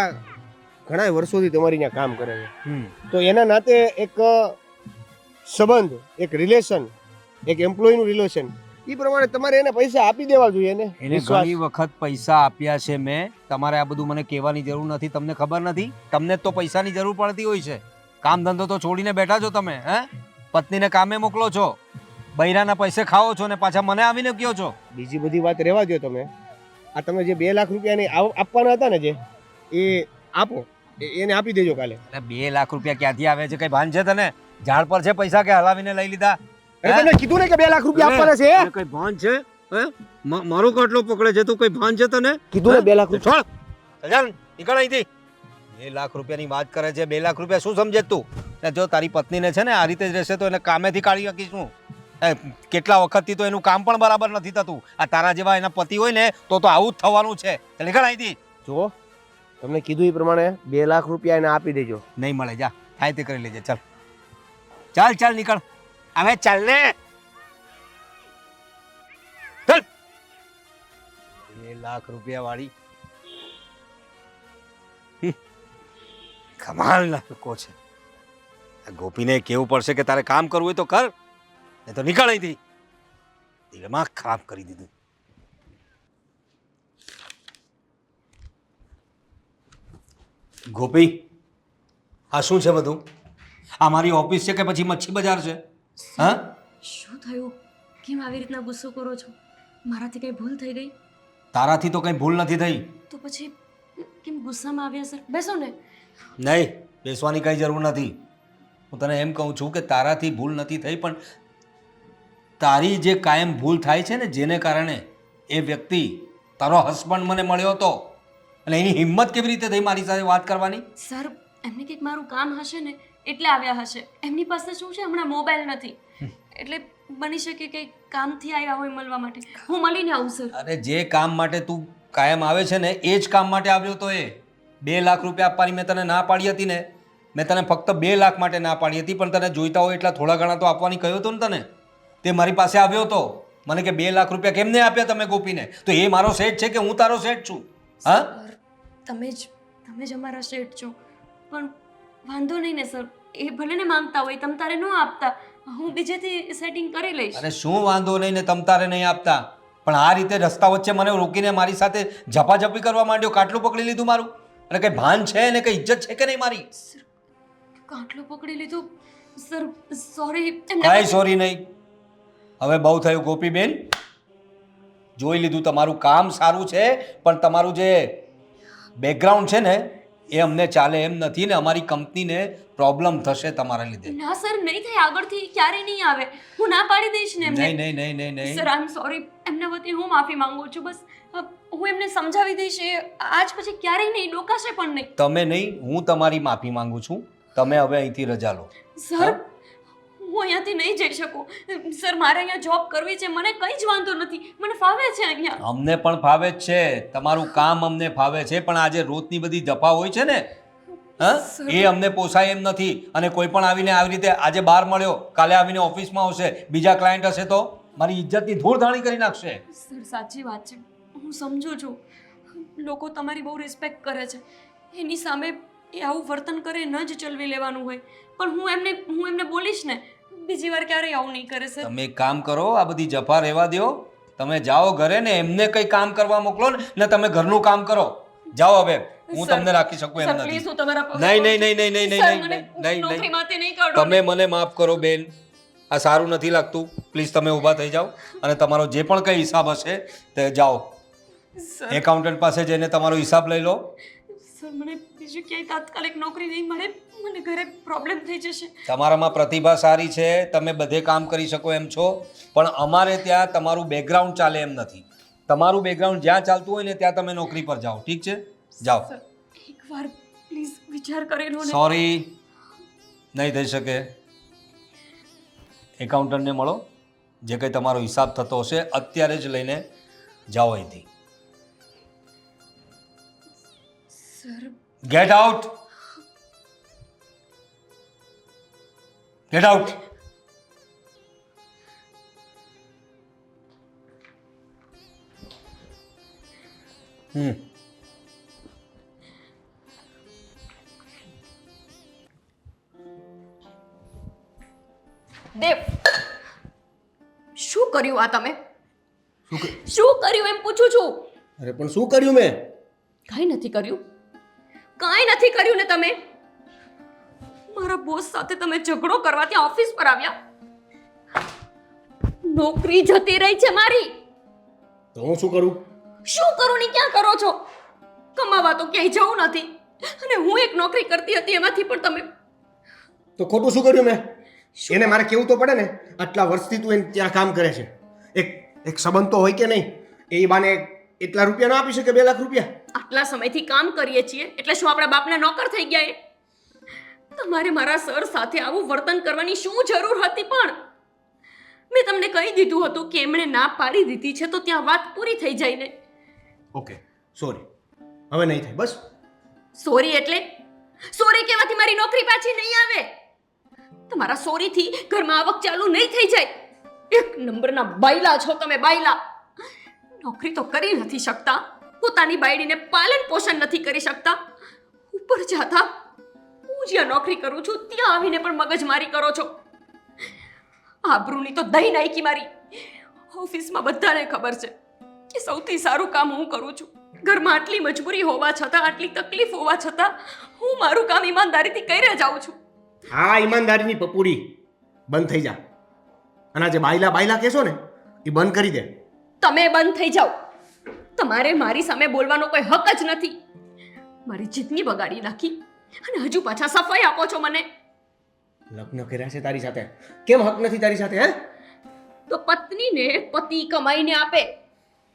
S1: ઘણા વર્ષોથી તમારી ત્યાં કામ કરે છે, તો એના નાતે એક સંબંધ, એક રિલેશન, એક એમ્પ્લોયનું રિલેશન, એ પ્રમાણે તમારે એને પૈસા આપી દેવા જોઈએ. એને
S4: ઘણી વખત પૈસા આપ્યા છે મેં. તમારે આ બધું મને કહેવાની જરૂર નથી. તમને ખબર નથી? તમને તો પૈસાની જરૂર પડતી હોય છે. કામ ધંધો તો છોડીને બેઠા છો તમે. હે, પત્નીને કામે મોકલો છો બૈરાના પૈસે ખાઓ છો ને પાછા મને આવીને કહો છો.
S1: બીજી બધી વાત રહેવા દો તમે. આ તમે જે 2 લાખ રૂપિયા આપવાના હતા ને જે એ આપો, એને આપી દેજો કાલે.
S4: એટલે 2 લાખ રૂપિયા ક્યાંથી આવે છે? કઈ ભાન છે તને? ઝાડ પર છે પૈસા કે હલાવીને લઈ લીધા?
S1: અરે તમે કીધું ને કે 2 લાખ રૂપિયા આપવાના છે.
S4: તને કઈ ભાન છે? હે? મારો કટલો પકડે છે તું? કઈ ભાન છે તને?
S1: કીધું ને 2 લાખ રૂપિયા.
S4: છોડ ચાલ નીકળ અહીંથી. 2 લાખ રૂપિયાની વાત કરે છે. 2 લાખ રૂપિયા શું સમજે તું? ને જો તારી પત્નીને છે ને આ રીતે જ રહેશે તો એને કામેથી કાઢી શકીશું. કેટલા વખતથી તો એનું કામ પણ બરાબર નથી થતું. આ તારા જેવા એના પતિ હોય ને તો આવું જ થવાનું છે. નીકળ અહીંથી.
S1: જો તમને કીધું એ પ્રમાણે 2 લાખ રૂપિયા એને આપી દેજો.
S4: નહીં મળે, જા થાય તે કરી લેજે. ચાલ ચાલ ચાલ નીકળ. હવે ચાલ ને. ચાલ. 2 લાખ રૂપિયા વાળી કમાલના લોકો છે. આ ગોપીને કહેવું પડશે કે તારે કામ કરવું હોય તો કર, નહીં તો નીકળ અહીંથી. દિમાગ ખરાબ કરી દીધું. ગોપી, આ શું છે બધું? આ મારી ઓફિસ છે કે પછી મચ્છી બજાર છે? હા,
S2: શું થયું? કેમ આવી રીતના ગુસ્સો કરો છો? મારાથી કઈ ભૂલ થઈ ગઈ?
S4: તારાથી તો કંઈ ભૂલ નથી થઈ.
S2: તો પછી કેમ ગુસ્સામાં આવ્યા સર? બેસો ને.
S4: નહીં, બેસવાની કંઈ જરૂર નથી. હું તને એમ કહું છું કે તારાથી ભૂલ નથી થઈ, પણ તારી જે કાયમ ભૂલ થાય છે ને, જેને કારણે એ વ્યક્તિ તારો હસબન્ડ મને મળ્યો હતો અને એની હિંમત કેવી રીતે થઈ મારી સાથે વાત કરવાની?
S2: સર, એમને કંઈક મારું કામ હશે ને એટલે આવ્યા હશે. એમની પાસે શું છે, હમણાં મોબાઈલ નથી, એટલે બની શકે કે કામથી આવ્યા હોય મળવા માટે. હું મળીને આવું સર.
S4: અરે જે કામ માટે તું કાયમ આવે છે ને એ જ કામ માટે આવ્યો તો. એ 2 લાખ રૂપિયા આપવાની મેં તને ના પાડી હતી ને. મેં તને ફક્ત 2 લાખ માટે ના પાડી હતી, પણ તને જોઈતા હોય એટલા થોડા ઘણા તો આપવાની કહ્યું હતું ને તને. તે મારી પાસે આવ્યો હતો, મને કે 2 લાખ રૂપિયા કેમ નહીં આપ્યા તમે ગોપીને? તો એ મારો સેટ છે કે હું તારો સેટ છું? હા,
S2: તમે જ અમારા શેઠ છો, પણ વાંધો નહીં ને સર. એ ભલે ને માંગતા હોય, તમ તારે ન આપતા, હું બીજેથી સેટિંગ કરી લઈશ.
S4: અરે શું વાંધો નહીં ને તમ તારે નહીં આપતા, પણ આ રીતે રસ્તા વચ્ચે મને રોકીને મારી સાથે ઝપાઝપી કરવા માંડ્યો, કાટલું પકડી લીધું મારું. અને કઈ ભાન છે ને કઈ ઇજ્જત છે કે નહીં મારી?
S2: કાટલો પકડી લીધું સર. સોરી.
S4: કાંઈ સોરી નહીં. હવે બહુ થયું ગોપીબેન. જોઈ લીધું, તમારું કામ સારું છે, પણ તમારું જે બેકગ્રાઉન્ડ છે ને એ અમને ચાલે એમ નથી ને અમારી કંપનીને પ્રોબ્લેમ થશે તમારા લીધે.
S2: ના સર, નહીં થાય. આગળથી ક્યારેય નહીં આવે. હું ના પાડી દઈશ ને એમને.
S4: નહીં નહીં નહીં નહીં
S2: સર, આઈ એમ સોરી. એમના વતી હું માફી માંગુ છું. બસ હું એમને સમજાવી દઈશ. એ આજ પછી ક્યારેય નહીં ડોકાશે પણ નહીં.
S4: તમે નહીં, હું તમારી માફી માંગુ છું. તમે હવે અહીંથી રજા લો.
S2: સર, હું અહીંયાથી નહીં જઈ શકું. સર, મારે અહીંયા જોબ કરવી છે. મને કંઈ જ વાંધો નથી. મને ફાવે છે અહીંયા.
S4: અમને પણ ફાવે જ છે, તમારું કામ અમને ફાવે છે, પણ આજે રોજની બધી જફા હોય છે ને, હા, એ અમને પોસાય એમ નથી. અને કોઈ પણ આવીને આવી રીતે આજે બહાર મળ્યો, કાલે આવીને ઓફિસમાં આવશે, બીજા ક્લાયન્ટ હશે તો મારી ઇજ્જતની ધૂળધાણી કરી નાખશે.
S2: સર, સાચી વાત છે. હું સમજુ છું. લોકો તમારી બહુ રિસ્પેક્ટ કરે છે. એની સામે એ આવું વર્તન કરે ન જ ચલવી લેવાનું હોય. પણ હું એમને બોલીશ ને, બીજી વાર ક્યારેય આવું નહીં કરે સર.
S4: તમે એક કામ કરો, આ બધી જફા રહેવા દો. તમે જાઓ ઘરે ને એમને કંઈ કામ કરવા મોકલો ને તમે ઘરનું કામ કરો. જાઓ હવે, હું તમને રાખી શકું એમ નથી. નહીં નહીં નહીં નહીં નહીં નહીં નહીં નહીં. તમે મને માફ કરો બેન, આ સારું નથી લાગતું. પ્લીઝ તમે ઊભા થઈ જાઓ અને તમારો જે પણ કંઈ હિસાબ હશે તે જાઓ એકાઉન્ટન્ટ પાસે જઈને તમારો હિસાબ લઈ લો.
S2: સર, મને બીજું ક્યાંય તાત્કાલિક નોકરી નહીં મળે. મને ઘરે પ્રોબ્લેમ થઈ જશે.
S4: તમારામાં પ્રતિભા સારી છે, તમે બધે કામ કરી શકો એમ છો, પણ અમારે ત્યાં તમારું બેકગ્રાઉન્ડ ચાલે એમ નથી. તમારું બેકગ્રાઉન્ડ જ્યાં ચાલતું હોય ને ત્યાં તમે નોકરી પર જાઓ. ઠીક છે, જાઓ.
S2: એકવાર પ્લીઝ વિચાર કરી લો ને.
S4: સોરી, નહીં થઈ શકે. એકાઉન્ટન્ટને મળો, જે કંઈ તમારો હિસાબ થતો હશે અત્યારે જ લઈને જાઓ અહીંથી.
S2: Sir,
S4: get out, get out.
S2: Dev, શું કર્યું આ તમે? શું કર્યું એમ પૂછું છું.
S1: અરે પણ શું કર્યું મેં?
S2: કાંઈ નથી કર્યું. કાંઈ નથી કર્યું ને તમે. મારા બોસ સાથે તમે ઝઘડો કરવા ત્યાં ઓફિસ પર આવ્યા. નોકરી જતી રહી છે મારી.
S1: તો હું શું કરું?
S2: શું કરું ને ક્યાં કરો છો? કમાવા તો ક્યાંય જવું નથી, અને હું એક નોકરી કરતી હતી એમાંથી પણ તમે.
S1: તો ખોટું શું કર્યું મેં? એને મારે કેવું તો પડે ને, આટલા વર્ષથી તું એને ત્યાં કામ કરે છે. એક સંબંધ તો હોય કે નહીં? એ બાને એટલા રૂપિયા ના આપી શકે, 2 લાખ રૂપિયા?
S2: આટલા સમયથી કામ કરીએ છીએ એટલે શું આપણા બાપના નોકર થઈ ગયા એ? તમારે મારા સર સાથે આવું વર્તન કરવાની શું જરૂર હતી? પણ મેં તમને કહી દીધું હતું કે એમણે ના પાડી દીધી છે તો ત્યાં વાત પૂરી થઈ જાય ને.
S1: ઓકે, સોરી, હવે નહીં થાય, બસ.
S2: સોરી એટલે? સોરી કહેવાથી મારી નોકરી પાછી નહીં આવે. તમારા સોરીથી ઘરમાં આવક ચાલુ નહીં થઈ જાય. એક નંબરના બાયલા છો તમે, બાયલા. નોકરી તો કરી નથી શકતા, પોતાની બાયડીને પાલન પોષણ નથી કરી શકતા, ઉપર જાતા હું જ્યાં નોકરી કરું છું ત્યાં આવીને પણ મગજમારી કરો છો. આબરૂની તો દહીં નાખી મારી. ઓફિસમાં બધાને ખબર છે કે સૌથી સારું કામ હું કરું છું. ઘરમાં આટલી મજબૂરી હોવા છતાં, આટલી તકલીફ હોવા છતાં હું મારું કામ ઈમાનદારીથી કરી જાઉં છું.
S1: હા, ઈમાનદારીની પપુડી બંધ થઈ જા. અને આ જે બાયલા બાયલા કહેશો ને એ બંધ કરી દે.
S2: તમે બંધ થઈ જાઓ. તમારે મારી સામે બોલવાનો કોઈ હક જ નથી. મારી જિંદગી બગાડી નાખી અને હજુ પાછા સફાઈ આપો છો મને.
S1: લગ્ન કર્યા છે તારી સાથે, કેમ હક નથી તારી સાથે? હે?
S2: તો પત્નીને પતિ કમાઈને આપે.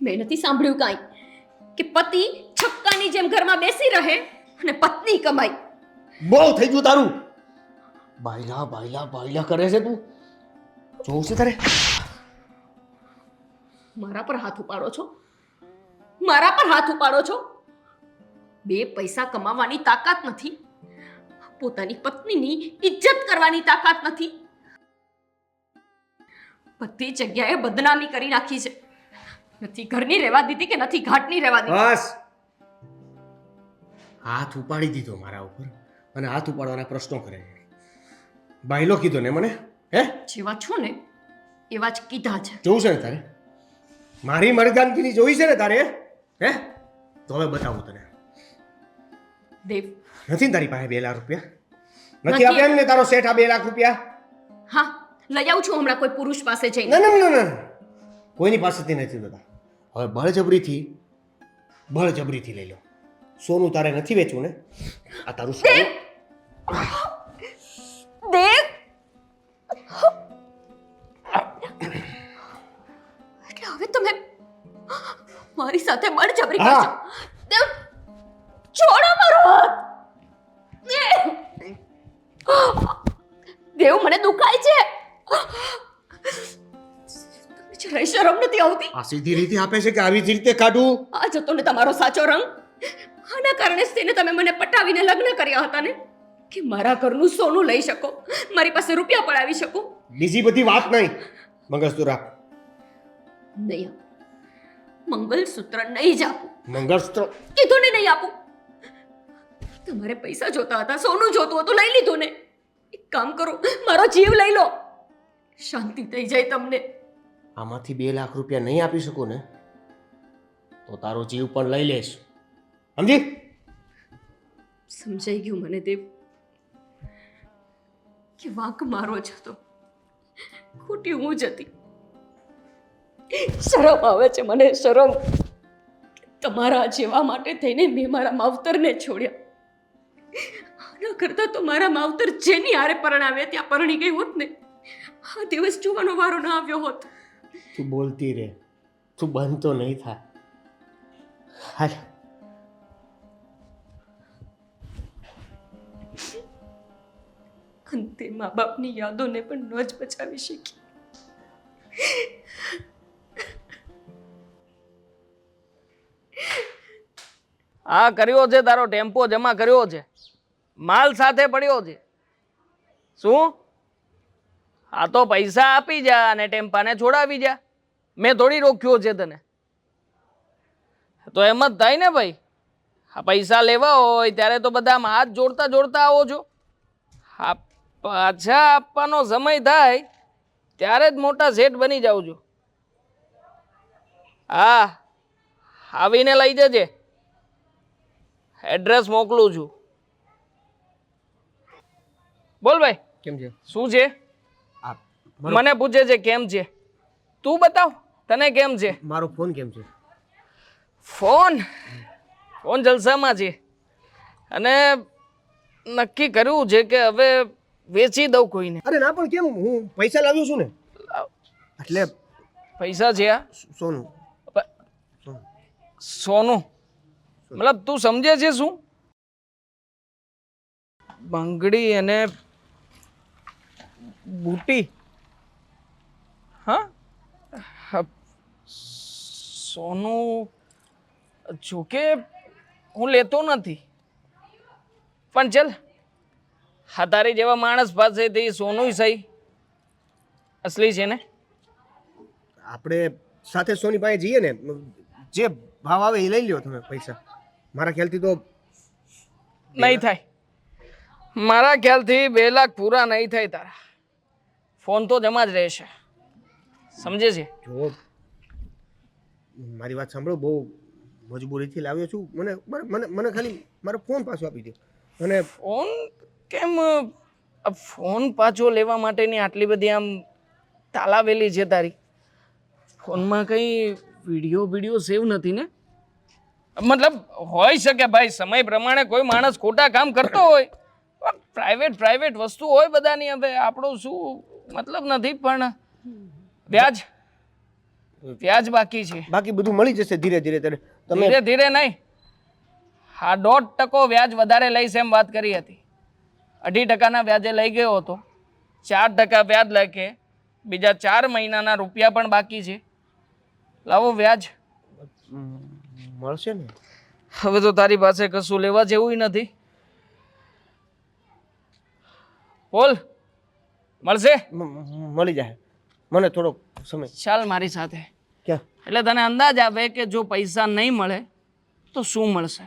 S2: મેં નથી સાંભળ્યું કાંઈ કે પતિ છક્કાની જેમ ઘરમાં બેસી રહે અને પત્ની કમાય.
S1: બહુ થઈ ગયું તારું. બાયલા બાયલા બાયલા કરે છે તું. જોવું છે તારે?
S2: મારા પર હાથ ઉપાડો છો? મારા પર હાથ ઉપાડો છો? 2 પૈસા કમાવાની તાકાત નથી, પોતાની પત્નીની ઇજ્જત કરવાની તાકાત નથી. બધી જગ્યાએ બદનામી કરી નાખી છે. નથી ઘરની રહેવા દીધી કે નથી ઘાટની રહેવા દીધી.
S1: બસ, હાથ ઉપાડી દીધો મારા ઉપર અને હાથ ઉપાડવાના પ્રશ્નો કરે છે. બાયલો કીધો ને મને? હે?
S2: જેવા છો ને એવા જ કીધા છે.
S1: જોવું છે ને તારે? મારી મરદાનગીરી જોઈ છે ને તારે? હે? તો હવે બતાવું તને.
S2: દેવ,
S1: નથી ને તારી પાસે 2 લાખ રૂપિયા?
S2: નથી.
S1: નથી આપ્યા એમને તારો શેઠ આ 2 લાખ રૂપિયા?
S2: હા, લઈ આવું છું હમણાં કોઈ પુરુષ પાસે જઈને.
S1: ના ના ના ના, કોઈની પાસેથી નથી લેતા. હવે બળજબરીથી લઈ લો. સોનું તારે નથી વેચવું ને? આ તારું સોનું.
S2: દેવ, એટલે હવે તમે મારી સાથે બળજબરી
S1: હા.
S2: કરશો? દેવ, છોડો મારો હાથ. દેવ, મને દુખાય છે. તમને જરાય શરમ નથી આવતી?
S1: આ સીધી રીતે આપે છે કે આવી જ રીતે કાઢું?
S2: આ જતો ને તમારો સાચો રંગ. આના કારણે જ તેને તમે મને પટાવીને લગ્ન કર્યા હતા ને, કે મારા ઘરનું સોનું લઈ શકો, મારી પાસે રૂપિયા પડાવી શકો.
S1: બીજી બધી વાત નહીં. મંગળસૂત્ર આપ.
S2: નહીં આપું. મંગલસૂત્ર નહીં જ આપું.
S1: મંગળસૂત્ર
S2: કીધું ને નહીં આપું. તમારે પૈસા જોતા હતા, સોનું જોતું હતું, લઈ લીધું ને. એક કામ કરો, મારો જીવ લઈ લો, શાંતિ થઈ જાય તમને.
S1: આમાંથી 2 લાખ રૂપિયા નહીં આપી શકું ને તો તારો જીવ પણ લઈ લઈશ, સમજી?
S2: સમજાઈ ગયું મને દેવ કે વાંક મારો જ હતો, ખોટી હું જ હતી. શરમ આવે છે મને, શરમ. તમારા જેવા માટે થઈને મેં મારા માવતરને છોડ્યા. આના કરતા તો મારા માવતર જેની હારે પરણાવે ત્યાં પરણી ગઈ હોત ને, આ દિવસ જોવાનો વારો ના આવ્યો હોત.
S1: તું બોલતી રહે, તું બંધ તો નહીં થાય. હાલ.
S2: અંતે મા બાપની યાદોને પણ ન જ બચાવી શકી.
S5: આ કર્યો છે તારો ટેમ્પો જમા કર્યો છે, માલ સાથે પડ્યો છે. શું? આ તો પૈસા આપી જા અને ટેમ્પાને છોડાવી જા. મેં થોડી રોક્યો છે તને. તો એમ જ થાય ને ભાઈ. આ પૈસા લેવા હોય ત્યારે તો બધા આમ હાથ જોડતા જોડતા આવો છો. આ પાછા આપવાનો સમય થાય ત્યારે જ મોટા શેઠ બની જાવ છો. હા, આવીને લઈ જજે. એડ્રેસ મોકલું છું. બોલ ભાઈ,
S1: કેમ છે?
S5: શું છે?
S1: આ
S5: મને પૂછે છે કેમ છે. તું બતાવ તને કેમ છે?
S1: મારો ફોન કેમ છે?
S5: ફોન જલસામાં છે અને નક્કી કર્યું છે કે હવે વેચી દઉં કોઈને.
S1: અરે ના, પણ કેમ? હું પૈસા લાવ્યો છું ને, એટલે
S5: પૈસા છે આ
S1: સોનું.
S5: સોનું મતલબ તું સમજે છે શું? બંગડી અને બુટી. હા, સોનું જોકે હું લેતો નથી, પણ ચલ હા તારી જેવા માણસ પાસેથી સોનું સહી અસલી છે ને.
S1: આપણે સાથે સોની પાસે જઈએ ને, જે ભાવ આવે એ લઈ લ્યો તમે પૈસા. મારા ખ્યાલથી તો
S5: નહીં થાય, મારા ખ્યાલથી 2 લાખ પૂરા નહીં થાય તારા. ફોન તો જમા જ રહેશે, સમજે છે?
S1: જો મારી વાત સાંભળો, બહુ મજબૂરીથી લાવ્યો છું. મને ખાલી મારો ફોન પાછો આપી દો. અને
S5: ફોન કેમ? ફોન પાછો લેવા માટેની આટલી બધી આમ તાલાવેલી છે તારી? ફોનમાં કંઈ વિડીયો સેવ નથી ને? મતલબ હોઈ શકે ભાઈ, સમય પ્રમાણે કોઈ માણસ ખોટા કામ કરતો હોય, પ્રાઇવેટ વસ્તુ હોય બધાની. હવે આપણો શું મતલબ નથી, પણ વ્યાજ બાકી છે.
S1: બાકી બધું મળી જશે ધીરે ધીરે. તમે
S5: ધીરે ધીરે નહીં, હા 1.5% વ્યાજ વધારે લઈશ એમ વાત કરી હતી. 2.5% વ્યાજે લઈ ગયો હતો. 4% વ્યાજ લખે, બીજા 4 મહિનાના રૂપિયા પણ બાકી છે. લાવો વ્યાજ
S1: મળશે ને?
S5: હવે તો તારી પાસે કશું લેવા જેવું નથી. બોલ, મળશે?
S1: મળી જાય. મને થોડોક સમય.
S5: ચાલ મારી સાથે.
S1: ક્યાં?
S5: એટલે તને અંદાજ આવે કે જો પૈસા નહીં મળે તો શું મળશે.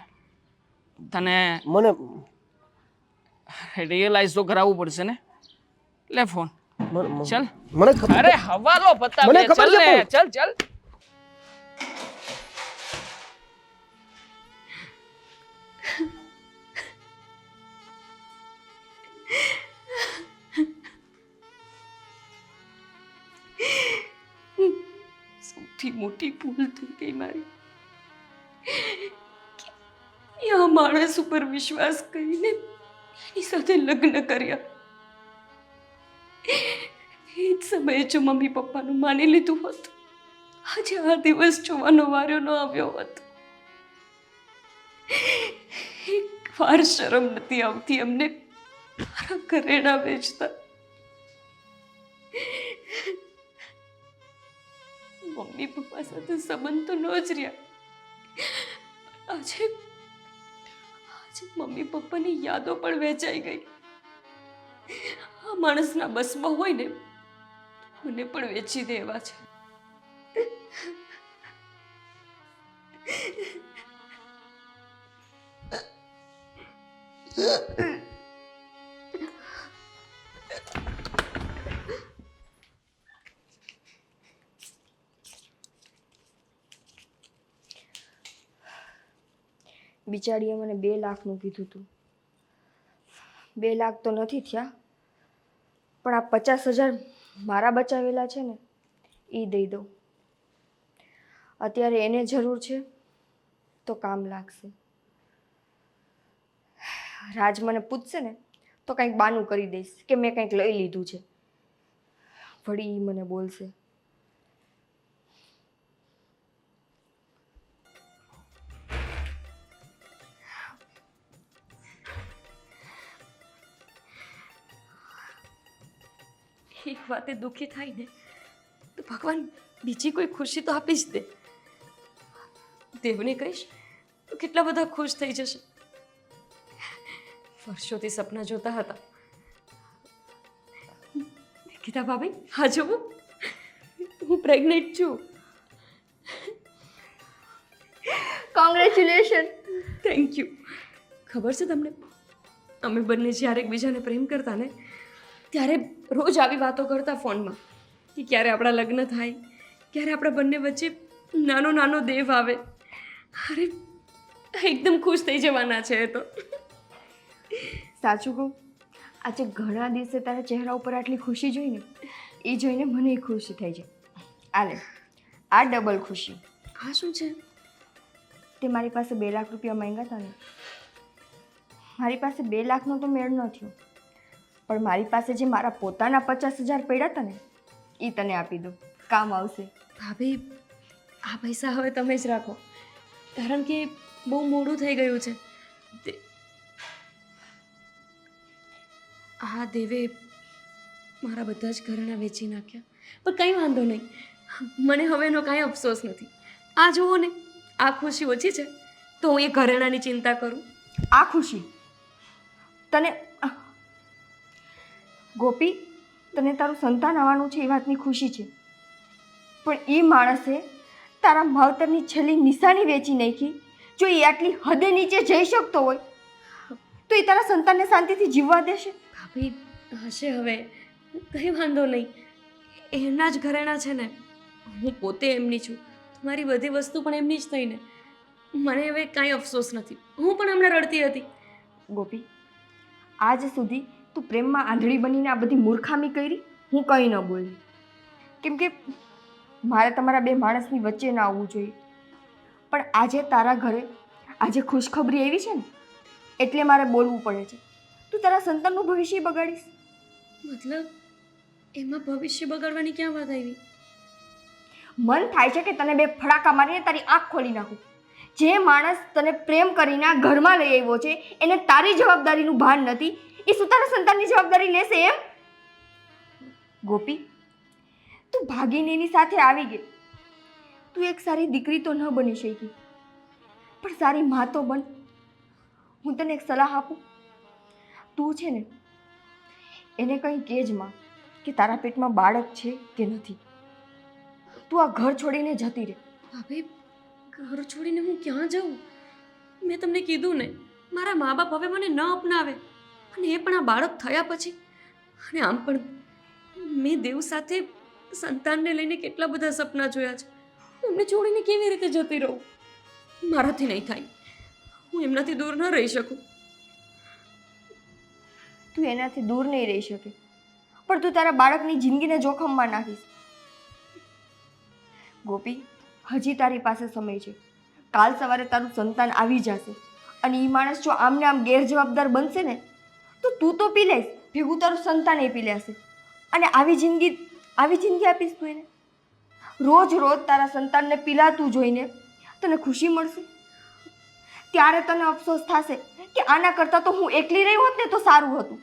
S5: તને
S1: મને
S5: રિયલાઇઝ તો કરાવવું પડશે ને. લે ફોન, ચાલ.
S1: મને ખબર.
S5: અરે હવાલો પતાવે,
S1: મને ખબર
S5: ચાલ
S1: છે
S5: ને,
S1: પણ.
S5: ચાલ.
S2: સૌથી મોટી ભૂલ થઈ ગઈ મારી. આ માણસ ઉપર વિશ્વાસ કરીને એની સાથે લગ્ન કર્યા. એ જ સમયે જો મમ્મી પપ્પાનું માની લીધું હોત, આજે આ દિવસ જોવાનો વારો ન આવ્યો હોત. એક વાર શરમ નથી આવતી અમને મારા ઘરેણા વેચતા. મમ્મી પપ્પા સાથે સંબંધ તો ન જ રહ્યા. આજે મમ્મી પપ્પાની યાદો પણ વેચાઈ ગઈ. આ માણસના બસમાં હોય ને મને પણ વેચી દેવા છે.
S3: બિચારીએ મને 2 લાખનું કીધું હતું. 2 લાખ તો નથી થયા, પણ આ 50,000 મારા બચાવેલા છે ને એ દઈ દઉં. અત્યારે એને જરૂર છે તો કામ લાગશે. રાજ મને પૂછશે ને તો કંઈક બાનું કરી દઈશ કે મેં કંઈક લઈ લીધું છે. વળી ઈ મને બોલશે.
S2: એક વાતે દુઃખી થાય ને તો ભગવાન બીજી કોઈ ખુશી તો આપી જ દે. દેવને કહીશ તો કેટલા બધા ખુશ થઈ જશે. વર્ષોથી સપના જોતા હતા. ગીતા ભાભી, હા જુઓ, હું પ્રેગ્નેન્ટ છું.
S3: કોંગ્રેચ્યુલેશન.
S2: Thank you. ખબર છે તમને, અમે બંને જ્યારે એકબીજાને પ્રેમ કરતા ને ત્યારે રોજ આવી વાતો કરતા ફોનમાં કે ક્યારે આપણા લગ્ન થાય, ક્યારે આપણા બંને વચ્ચે નાનો નાનો દેવ આવે. અરે એકદમ ખુશ થઈ જવાના છે એ તો.
S3: સાચું કહું, આજે ઘણા દિવસે તારા ચહેરા ઉપર આટલી ખુશી જોઈને એ જોઈને મને ખુશી થઈ જાય. આલે આ ડબલ ખુશી.
S2: આ શું છે?
S3: તે મારી પાસે 2 લાખ રૂપિયા માંગ્યા હતા ને, મારી પાસે 2 લાખનો તો મેળ ન થયો, પણ મારી પાસે જે મારા પોતાના 50,000 પડ્યા હતા ને એ તને આપી દો, કામ આવશે.
S2: ભાભી, આ પૈસા હવે તમે જ રાખો, કારણ કે બહુ મોડું થઈ ગયું છે. આ દેવે મારા બધા જ ઘરેણાં વેચી નાખ્યા, પણ કંઈ વાંધો નહીં, મને હવે એનો કાંઈ અફસોસ નથી. આ જુઓ ને, આ ખુશી ઓછી છે તો હું એ ઘરેણાંની ચિંતા કરું.
S3: આ ખુશી તને ગોપી, તને તારું સંતાન આવવાનું છે એ વાતની ખુશી છે, પણ એ માણસે તારા માવતરની છેલ્લી નિશાની વેચી નાખી. જો એ આટલી હદે નીચે જઈ શકતો હોય તો એ તારા સંતાનને શાંતિથી જીવવા દેશે?
S2: ભાભી, હશે હવે, કંઈ વાંધો નહીં, એમના જ ઘરેણાં છે ને, હું પોતે એમની છું, મારી બધી વસ્તુ પણ એમની જ થઈને, મને હવે કાંઈ અફસોસ નથી. હું પણ હમણાં રડતી હતી.
S3: ગોપી, આજ સુધી તું પ્રેમમાં આંધળી બનીને આ બધી મૂર્ખામી કરી, હું કંઈ ન બોલી, કેમ કે મારે તમારા 2 માણસની વચ્ચે ના આવવું જોઈએ. પણ આજે તારા ઘરે આજે ખુશખબરી આવી છે ને, એટલે મારે બોલવું પડે છે. તું તારા સંતાનનું ભવિષ્ય બગાડીશ?
S2: મતલબ એમાં ભવિષ્ય બગાડવાની ક્યાં વાત આવી?
S3: મન થાય છે કે તને 2 ફડાકા મારીને તારી આંખ ખોલી નાખું. જે માણસ તને પ્રેમ કરીને આ ઘરમાં લઈ આવ્યો છે એને તારી જવાબદારીનું ભાન નથી, એ શું તારા સંતાનની જવાબદારી લેશે એમ? ગોપી, તું ભાગીને એની સાથે આવી ગઈ. તું એક સારી દીકરી તો ન બની શકી, પણ સારી મા તો બન. હું તને એક સલાહ આપું, તું છે ને એને કંઈ કહેજ માં કે તારા પેટમાં બાળક છે કે નથી. તું આ ઘર છોડીને જતી રહે.
S2: ભાભી, ઘર છોડીને હું ક્યાં જાઉં? મેં તમને કીધું ને, મારા મા બાપ હવે મને ન અપનાવે, અને એ પણ આ બાળક થયા પછી. અને આમ પણ મેં દેવ સાથે સંતાનને લઈને કેટલા બધા સપના જોયા છે. એમને છોડીને કેવી રીતે જતી રહું? મારાથી નહીં થાય, હું એમનાથી દૂર ન રહી શકું.
S3: તું એનાથી દૂર નહીં રહી શકે, પણ તું તારા બાળકની જિંદગીને જોખમમાં નાખીશ. ગોપી, હજી તારી પાસે સમય છે. કાલ સવારે તારું સંતાન આવી જશે, અને એ માણસ જો આમને આમ ગેરજવાબદાર બનશે ને તો તું તો પી લઈશ, ભેગું તારું સંતાન એ પી લેશે. અને આવી જિંદગી આપીશ તું એને? રોજ રોજ તારા સંતાનને પીલાતું જોઈને તને ખુશી મળશે? ત્યારે તને અફસોસ થશે કે આના કરતાં તો હું એકલી રહી હોત ને તો સારું હતું.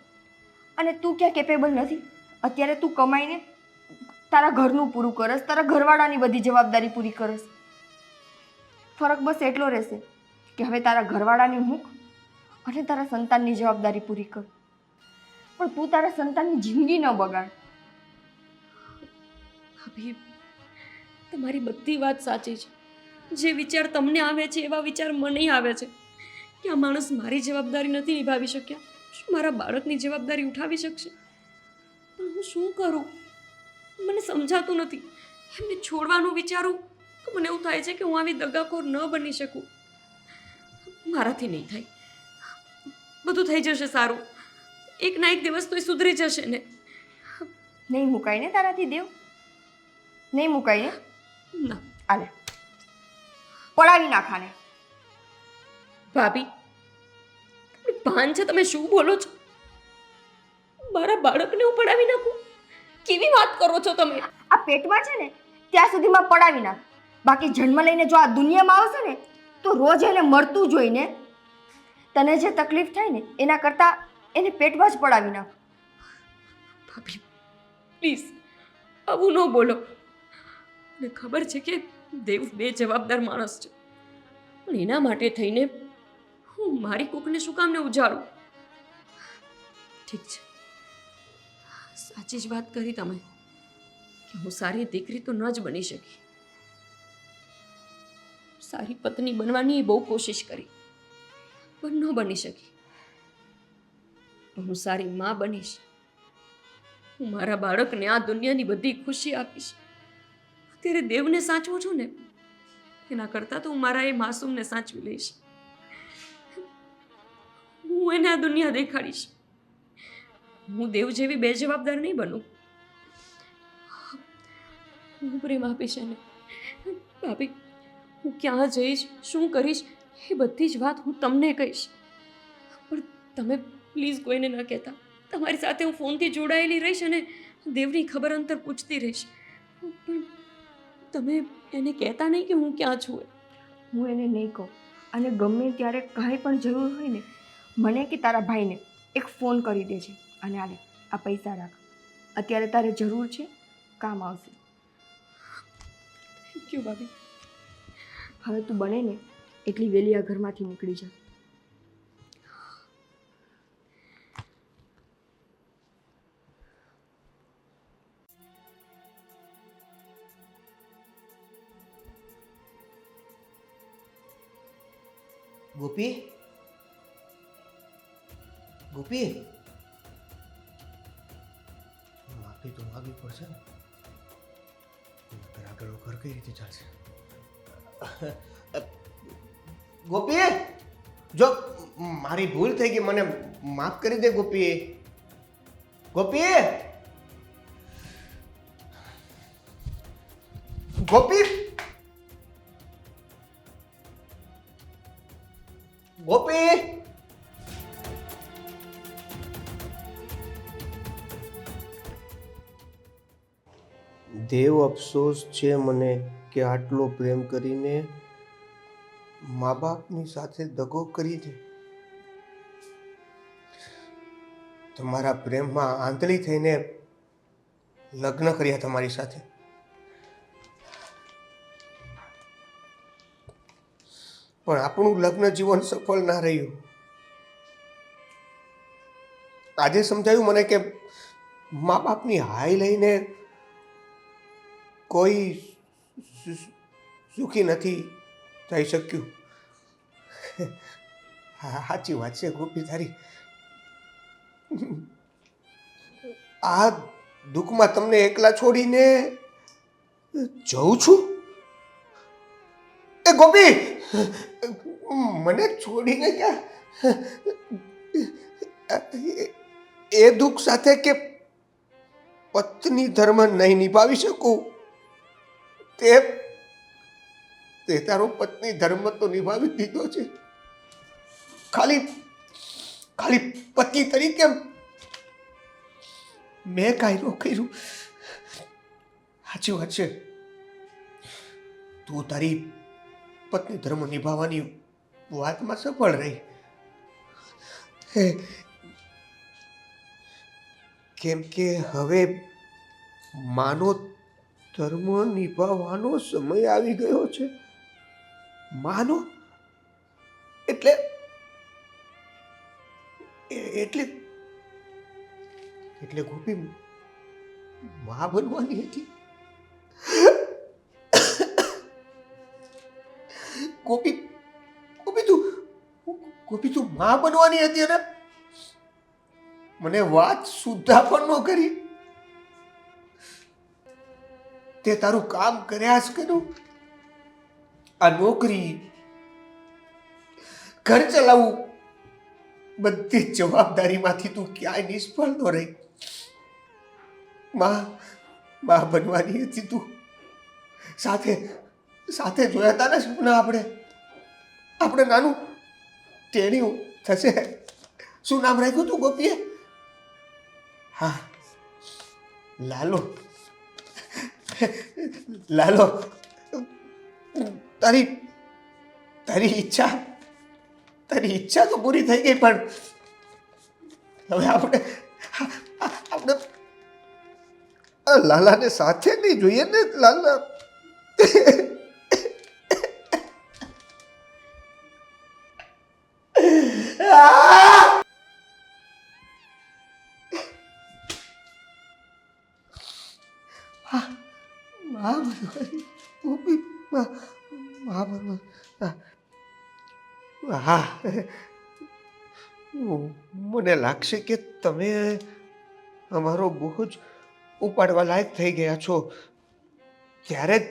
S3: અને તું ક્યાં કેપેબલ નથી? અત્યારે તું કમાઈને તારા ઘરનું પૂરું કરસ, તારા ઘરવાળાની બધી જવાબદારી પૂરી કરસ. ફરક બસ એટલો રહેશે કે હવે તારા ઘરવાળાની મૂક અને તારા સંતાનની જવાબદારી પૂરી કર. પણ તું તારા સંતાનની જિંદગી ન બગાડ.
S2: ભાભી, તમારી બધી વાત સાચી છે. જે વિચાર તમને આવે છે એવા વિચાર મને આવે છે કે આ માણસ મારી જવાબદારી નથી નિભાવી શક્યા, શું મારા બાળકની જવાબદારી ઉઠાવી શકશે? પણ હું શું કરું? મને સમજાતું નથી. એમને છોડવાનું વિચારું તો મને એવું થાય છે કે હું આવી દગાખોર ન બની શકું. મારાથી નહીં થાય, બધું થઈ જશે સારું. એક ના એક દિવસ તો એ સુધરી જશે ને.
S3: નહીં મુકાય ને તારાથી દેવ? નહીં મુકાય ને?
S2: ના
S3: આલે પડાવી નાખાને.
S2: ભાભી, તમને ભાન છે તમે શું બોલો છો? મારા બાળકને હું પડાવી નાખું? કેવી વાત કરો છો તમે?
S3: આ પેટમાં છે ને ત્યાં સુધીમાં પડાવી નાખ. બાકી જન્મ લઈને જો આ દુનિયામાં આવશે ને તો રોજ એને મળતું જોઈને તને જે તકલીફ થાય ને એના કરતાં એને પેટમાં જ પડાવી નાખ.
S2: ભાભી, પ્લીઝ આવું ન બોલો. મને ખબર છે કે દેવ બેજવાબદાર માણસ છે, પણ એના માટે થઈને હું મારી કોકને શું કામને ઉજાડું? ઠીક છે, સાચી જ વાત કરી તમે કે હું સારી દીકરી તો ન જ બની શકી. સારી પત્ની બનવાની બહુ કોશિશ કરી પણ ન બની શકી. હું સારી માં બનીશ. હું મારા બાળકને આ દુનિયાની બધી ખુશી આપીશ. અત્યારે દેવને સાચવું છું ને, એના કરતાં તો હું મારા એ માસૂમને સાચવી લઈશ. હું એને આ દુનિયા દેખાડીશ. હું દેવ જેવી બેજવાબદાર નહીં બનું. હું પ્રેમ આપીશ એને. ભાભી, હું ક્યાં જઈશ, શું કરીશ, એ બધી જ વાત હું તમને કહીશ. પણ તમે પ્લીઝ કોઈને ન કહેતા. તમારી સાથે હું ફોનથી જોડાયેલી રહીશ અને દેવની ખબર અંતર પૂછતી રહીશ. પણ તમે એને કહેતા નહીં કે હું ક્યાં છું.
S3: હું એને નહીં કહું. અને ગમે ત્યારે કાંઈ પણ જરૂર હોય ને, મને કે તારા ભાઈને એક ફોન કરી દેજે. અને આલે આ પૈસા રાખ, અત્યારે તારે જરૂર છે, કામ આવશે.
S2: થેન્ક યુ ભાભી.
S3: હવે તું બને ને એટલી વહેલી આ ઘરમાંથી નીકળી જા.
S1: ગોપી, ગોપી, માફી તો માગવી પડશે ને, નહીંતર આગળ ઘર કઈ રીતે ચાલશે? ગોપી, જો મારી ભૂલ થઈ ગઈ, મને માફ કરી દે ગોપી. ગોપી, ગોપી, ગોપી. દેવ અફસોસ છે મને કે આટલો પ્રેમ કરીને મા બાપની સાથે દગો કરીને તમારા પ્રેમમાં આંધળી થઈને લગ્ન કર્યા તમારી સાથે. પણ આપણું લગ્ન જીવન સફળ ના રહ્યું. આજે સમજાયું મને કે મા બાપની હાય લઈને કોઈ સુખી નથી થઈ શક્યું. સાચી વાત છે ગોપી તારી. આ દુઃખમાં તમને એકલા છોડીને જઉં છું. એ ગોપી, મને છોડીને ક્યાં? એ દુઃખ સાથે કે પત્ની ધર્મ નહીં નિભાવી શકું, તે તારો પત્ની ધર્મ તો નિભાવી દીધો છે. ખાલી પતિ તરીકે મેં કાંઈ ન કર્યું. સાચી વાત છે, તું તારી પત્ની ધર્મ નિભાવવાની વાતમાં સફળ રહી. કેમ કે હવે માનો ધર્મ નિભાવવાનો સમય આવી ગયો છે. માનો એટલે એટલે એટલે ગોપી મા બનવાની હતી. ગોપી તું મા બનવાની હતી અને મને વાત સુદ્ધા પણ ન કરી. તે તારું કામ કર્યા જ કર્યું. આ નોકરી, ઘર ચલાવવું, બધી જ જવાબદારીમાંથી તું ક્યાંય નિષ્ફળ ન રહી. મા બનવાની હતી તું. સાથે જોયા હતા ને સપના આપણે નાનું ટેણિયું થશે. શું નામ રાખ્યું તું ગોપીએ? હા, લાલો. લાલો, તારી ઈચ્છા તો પૂરી થઈ ગઈ, પણ હવે આપણે લાલાને સાથે નહીં જોઈએ ને. લાલા હા, મને લાગશે કે તમે અમારો બોજ ઉપાડવા લાયક થઈ ગયા છો. ત્યારે જ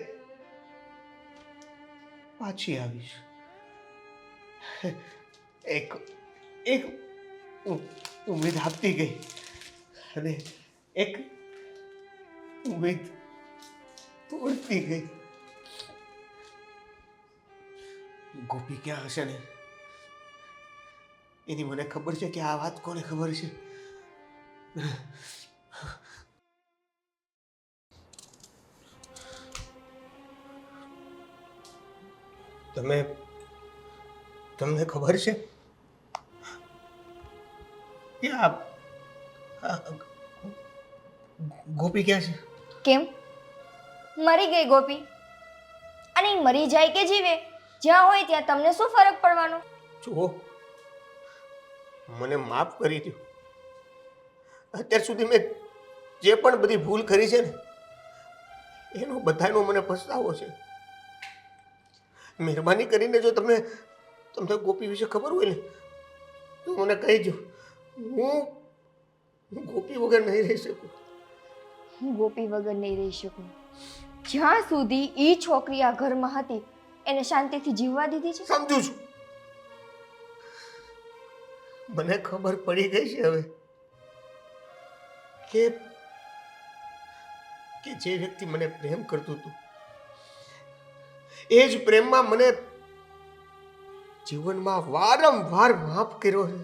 S1: પાછી આવીશ. એક ઉમ્મીદ આપતી ગઈ અને એક ઉમ્મીદ તોડતી ગઈ. ગોપી ક્યાં હશે ને એની મને ખબર છે કે આ વાત કોને ખબર છે. તમને ખબર છે કે આ ગોપી ક્યાં છે?
S3: કેમ મરી ગઈ ગોપી? અને ઈ મરી જાય કે જીવે, જ્યાં હોય ત્યાં તમને શું ફરક પડવાનો?
S1: જુઓ, મને માફ કરી દો. અત્યાર સુધી મેં જે પણ બધી ભૂલ કરી છે ને એનો બધાનો મને પછતાવો છે. મહેરબાની કરીને જો તમને ગોપી વિશે ખબર હોય ને તો મને કહી દો. હું ગોપી વગર નહીં રહી શકું.
S3: હું ગોપી વગર નહીં રહી શકું. જ્યાં સુધી ઈ છોકરી આ ઘરમાં હતી એને શાંતિથી જીવવા દીધી છે.
S1: સમજુ છું. મને ખબર પડી ગઈ છે હવે કે જે વ્યક્તિ મને પ્રેમ કરતું હતું એ જ પ્રેમમાં મને જીવનમાં વારંવાર માફ કર્યો છે.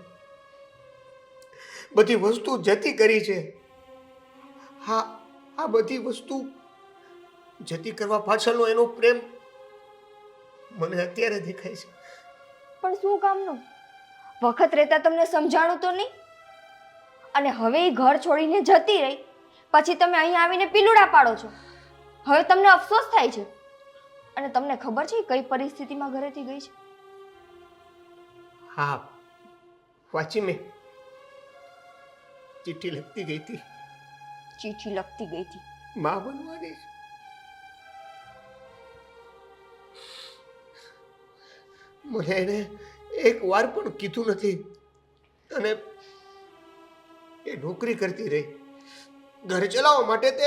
S1: બધી વસ્તુ જતી કરી છે. હા, આ બધી વસ્તુ જતી કરવા પાછળનો એનો પ્રેમ મને અત્યારે દેખાય છે.
S3: પણ શું કામનું? વખત રહેતા તમને સમજાણું તો નહીં? અને હવે એ ઘર છોડીને જતી રહી પછી તમે અહીં આવીને પીલુડા પાડો છો. હવે તમને અફસોસ થાય છે. અને તમને ખબર છે કઈ પરિસ્થિતિમાં ઘરેથી ગઈ છે?
S1: હા, વાંચી મેં. ચિઠ્ઠી લખતી ગઈ હતી.
S3: ચિઠ્ઠી લખતી ગઈ હતી.
S1: માં બનવાની છે. મને એને એક વાર પણ કીધું નથી. અને એ નોકરી કરતી રહી. ઘર ચલાવવા માટે તે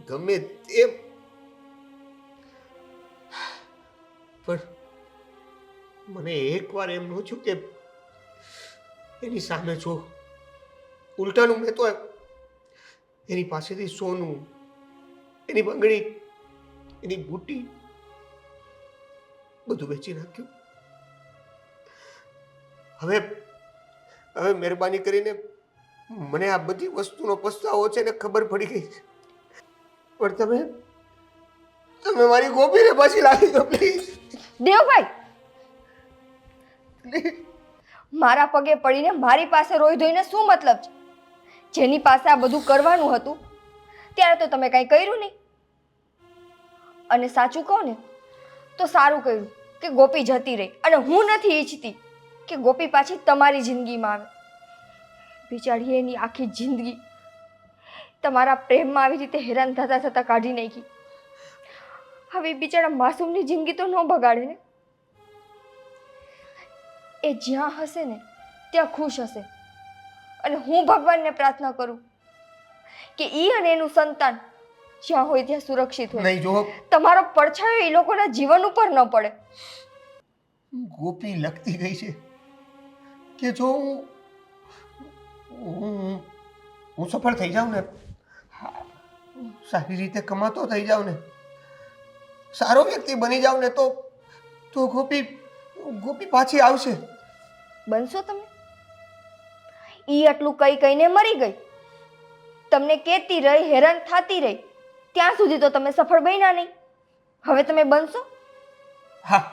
S1: ગમે તેમ. પણ મને એક વાર એમ ન થયું કે એની સામે જો. ઉલટાનું મેં તો એની પાસેથી સોનું, એની બંગડી, એની બુટ્ટી બધું વેચી નાખ્યું. હવે મહેરબાની કરીને મને આ બધી વસ્તુનો પસ્તાવો છે ને ખબર પડી ગઈ છે. પણ તમે મારી ગોપીને પાછી લાવી દો પ્લીઝ.
S3: દેવભાઈ, મારા પગે પડીને મારી પાસે રોઈ ધોઈને શું મતલબ છે? જેની પાસે આ બધું કરવાનું હતું ત્યારે તો તમે કંઈ કર્યું નહીં. અને સાચું કહું ને તો સારું કર્યું કે ગોપી જતી રહી. અને હું નથી ઈચ્છતી કે ગોપી પાછી તમારી જિંદગીમાં આવે. બિચારી એની આખી જિંદગી તમારા પ્રેમમાં આવી રીતે હેરાન થતા થતા કાઢી નાખી. હવે બિચારા માસૂમની જિંદગી તો ન બગાડે ને. એ જ્યાં હશે ને ત્યાં ખુશ હશે. અને હું ભગવાનને પ્રાર્થના કરું કે ઈ અને એનું સંતાન જ્યાં હોય ત્યાં સુરક્ષિત હોય.
S1: નહીં જો
S3: તમારો પડછાયો એ લોકોના જીવન ઉપર ન પડે.
S1: ગોપી લખતી ગઈ છે કે જો હું સફળ થઈ જાઉં ને, સારી રીતે કમાતો થઈ જાઉં ને, સારો વ્યક્તિ બની જાઉં ને તો ગોપી પાછી આવશે.
S3: બનશો તમે? ઈ આટલું કહીને મરી ગઈ. તમને કહેતી રહી, હેરાન થતી રહી, ત્યાં સુધી તો તમે સફળ બન્યા નહીં. હવે તમે બનશો?
S1: હા,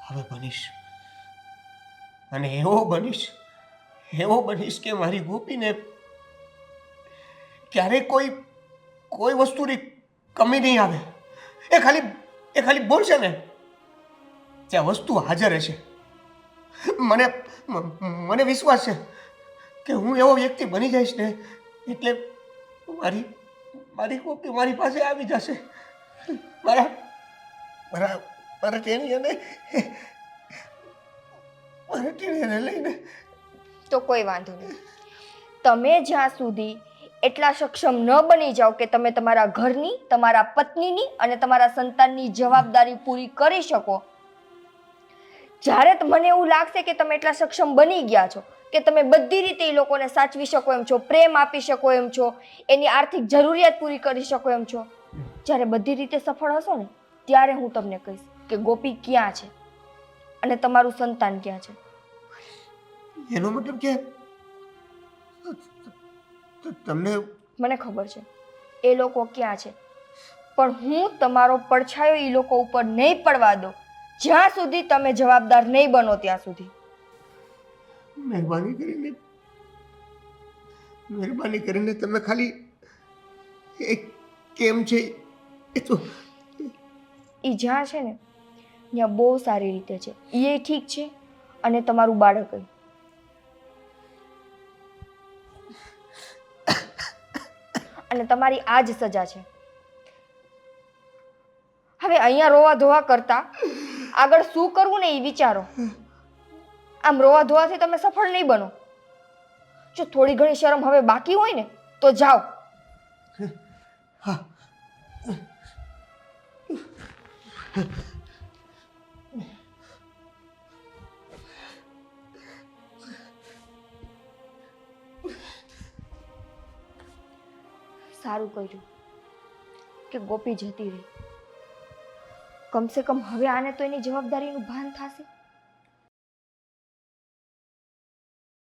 S1: હવે બનીશ. અને એવો બનીશ કે મારી ગોપીને ક્યારેય કોઈ વસ્તુની કમી નહીં આવે. એ ખાલી બોલશે ને ત્યાં વસ્તુ હાજર હશે. મને વિશ્વાસ છે કે હું એવો વ્યક્તિ બની જઈશ ને એટલે મારી ગોપી મારી પાસે આવી જશે. મારા ટેણીને લઈને.
S3: તો કોઈ વાંધો નહીં. તમે જ્યાં સુધી એટલા સક્ષમ ન બની જાઓ કે તમે તમારા ઘરની, તમારા પત્નીની અને તમારા સંતાનની જવાબદારી પૂરી કરી શકો, જ્યારે મને એવું લાગશે કે તમે એટલા સક્ષમ બની ગયા છો કે તમે બધી રીતે એ લોકોને સાચવી શકો એમ છો, પ્રેમ આપી શકો એમ છો, એની આર્થિક જરૂરિયાત પૂરી કરી શકો એમ છો. જ્યારે બધી રીતે સફળ હશો ને ત્યારે હું તમને કહીશ કે ગોપી ક્યાં છે અને તમારું સંતાન ક્યાં છે.
S1: એનો મતલબ કે તમને
S3: મને ખબર છે એ લોકો ક્યાં છે, પણ હું તમારો પડછાયો એ લોકો ઉપર નહીં પડવા દો જ્યાં સુધી તમે જવાબદાર નહીં બનો ત્યાં સુધી.
S1: મહેરબાની કરીને તમે ખાલી એ કેમ છે એ તો
S3: એ જ્યાં છે ને ત્યાં બહુ સારી રીતે છે, એ ઠીક છે અને તમારું બાળક એ. અને તમારી આ જ સજા છે. હવે અહીંયા રોવા ધોવા કરતા આગળ શું કરવું ને એ વિચારો. આમ રોવા ધોવાથી તમે સફળ નહીં બનો. જો થોડી ઘણી શરમ હવે બાકી હોય ને તો જાઓ. સારું કર્યું કે ગોપી જતી રહી. કમસે કમ હવે આને તો એની જવાબદારીનું ભાન થશે.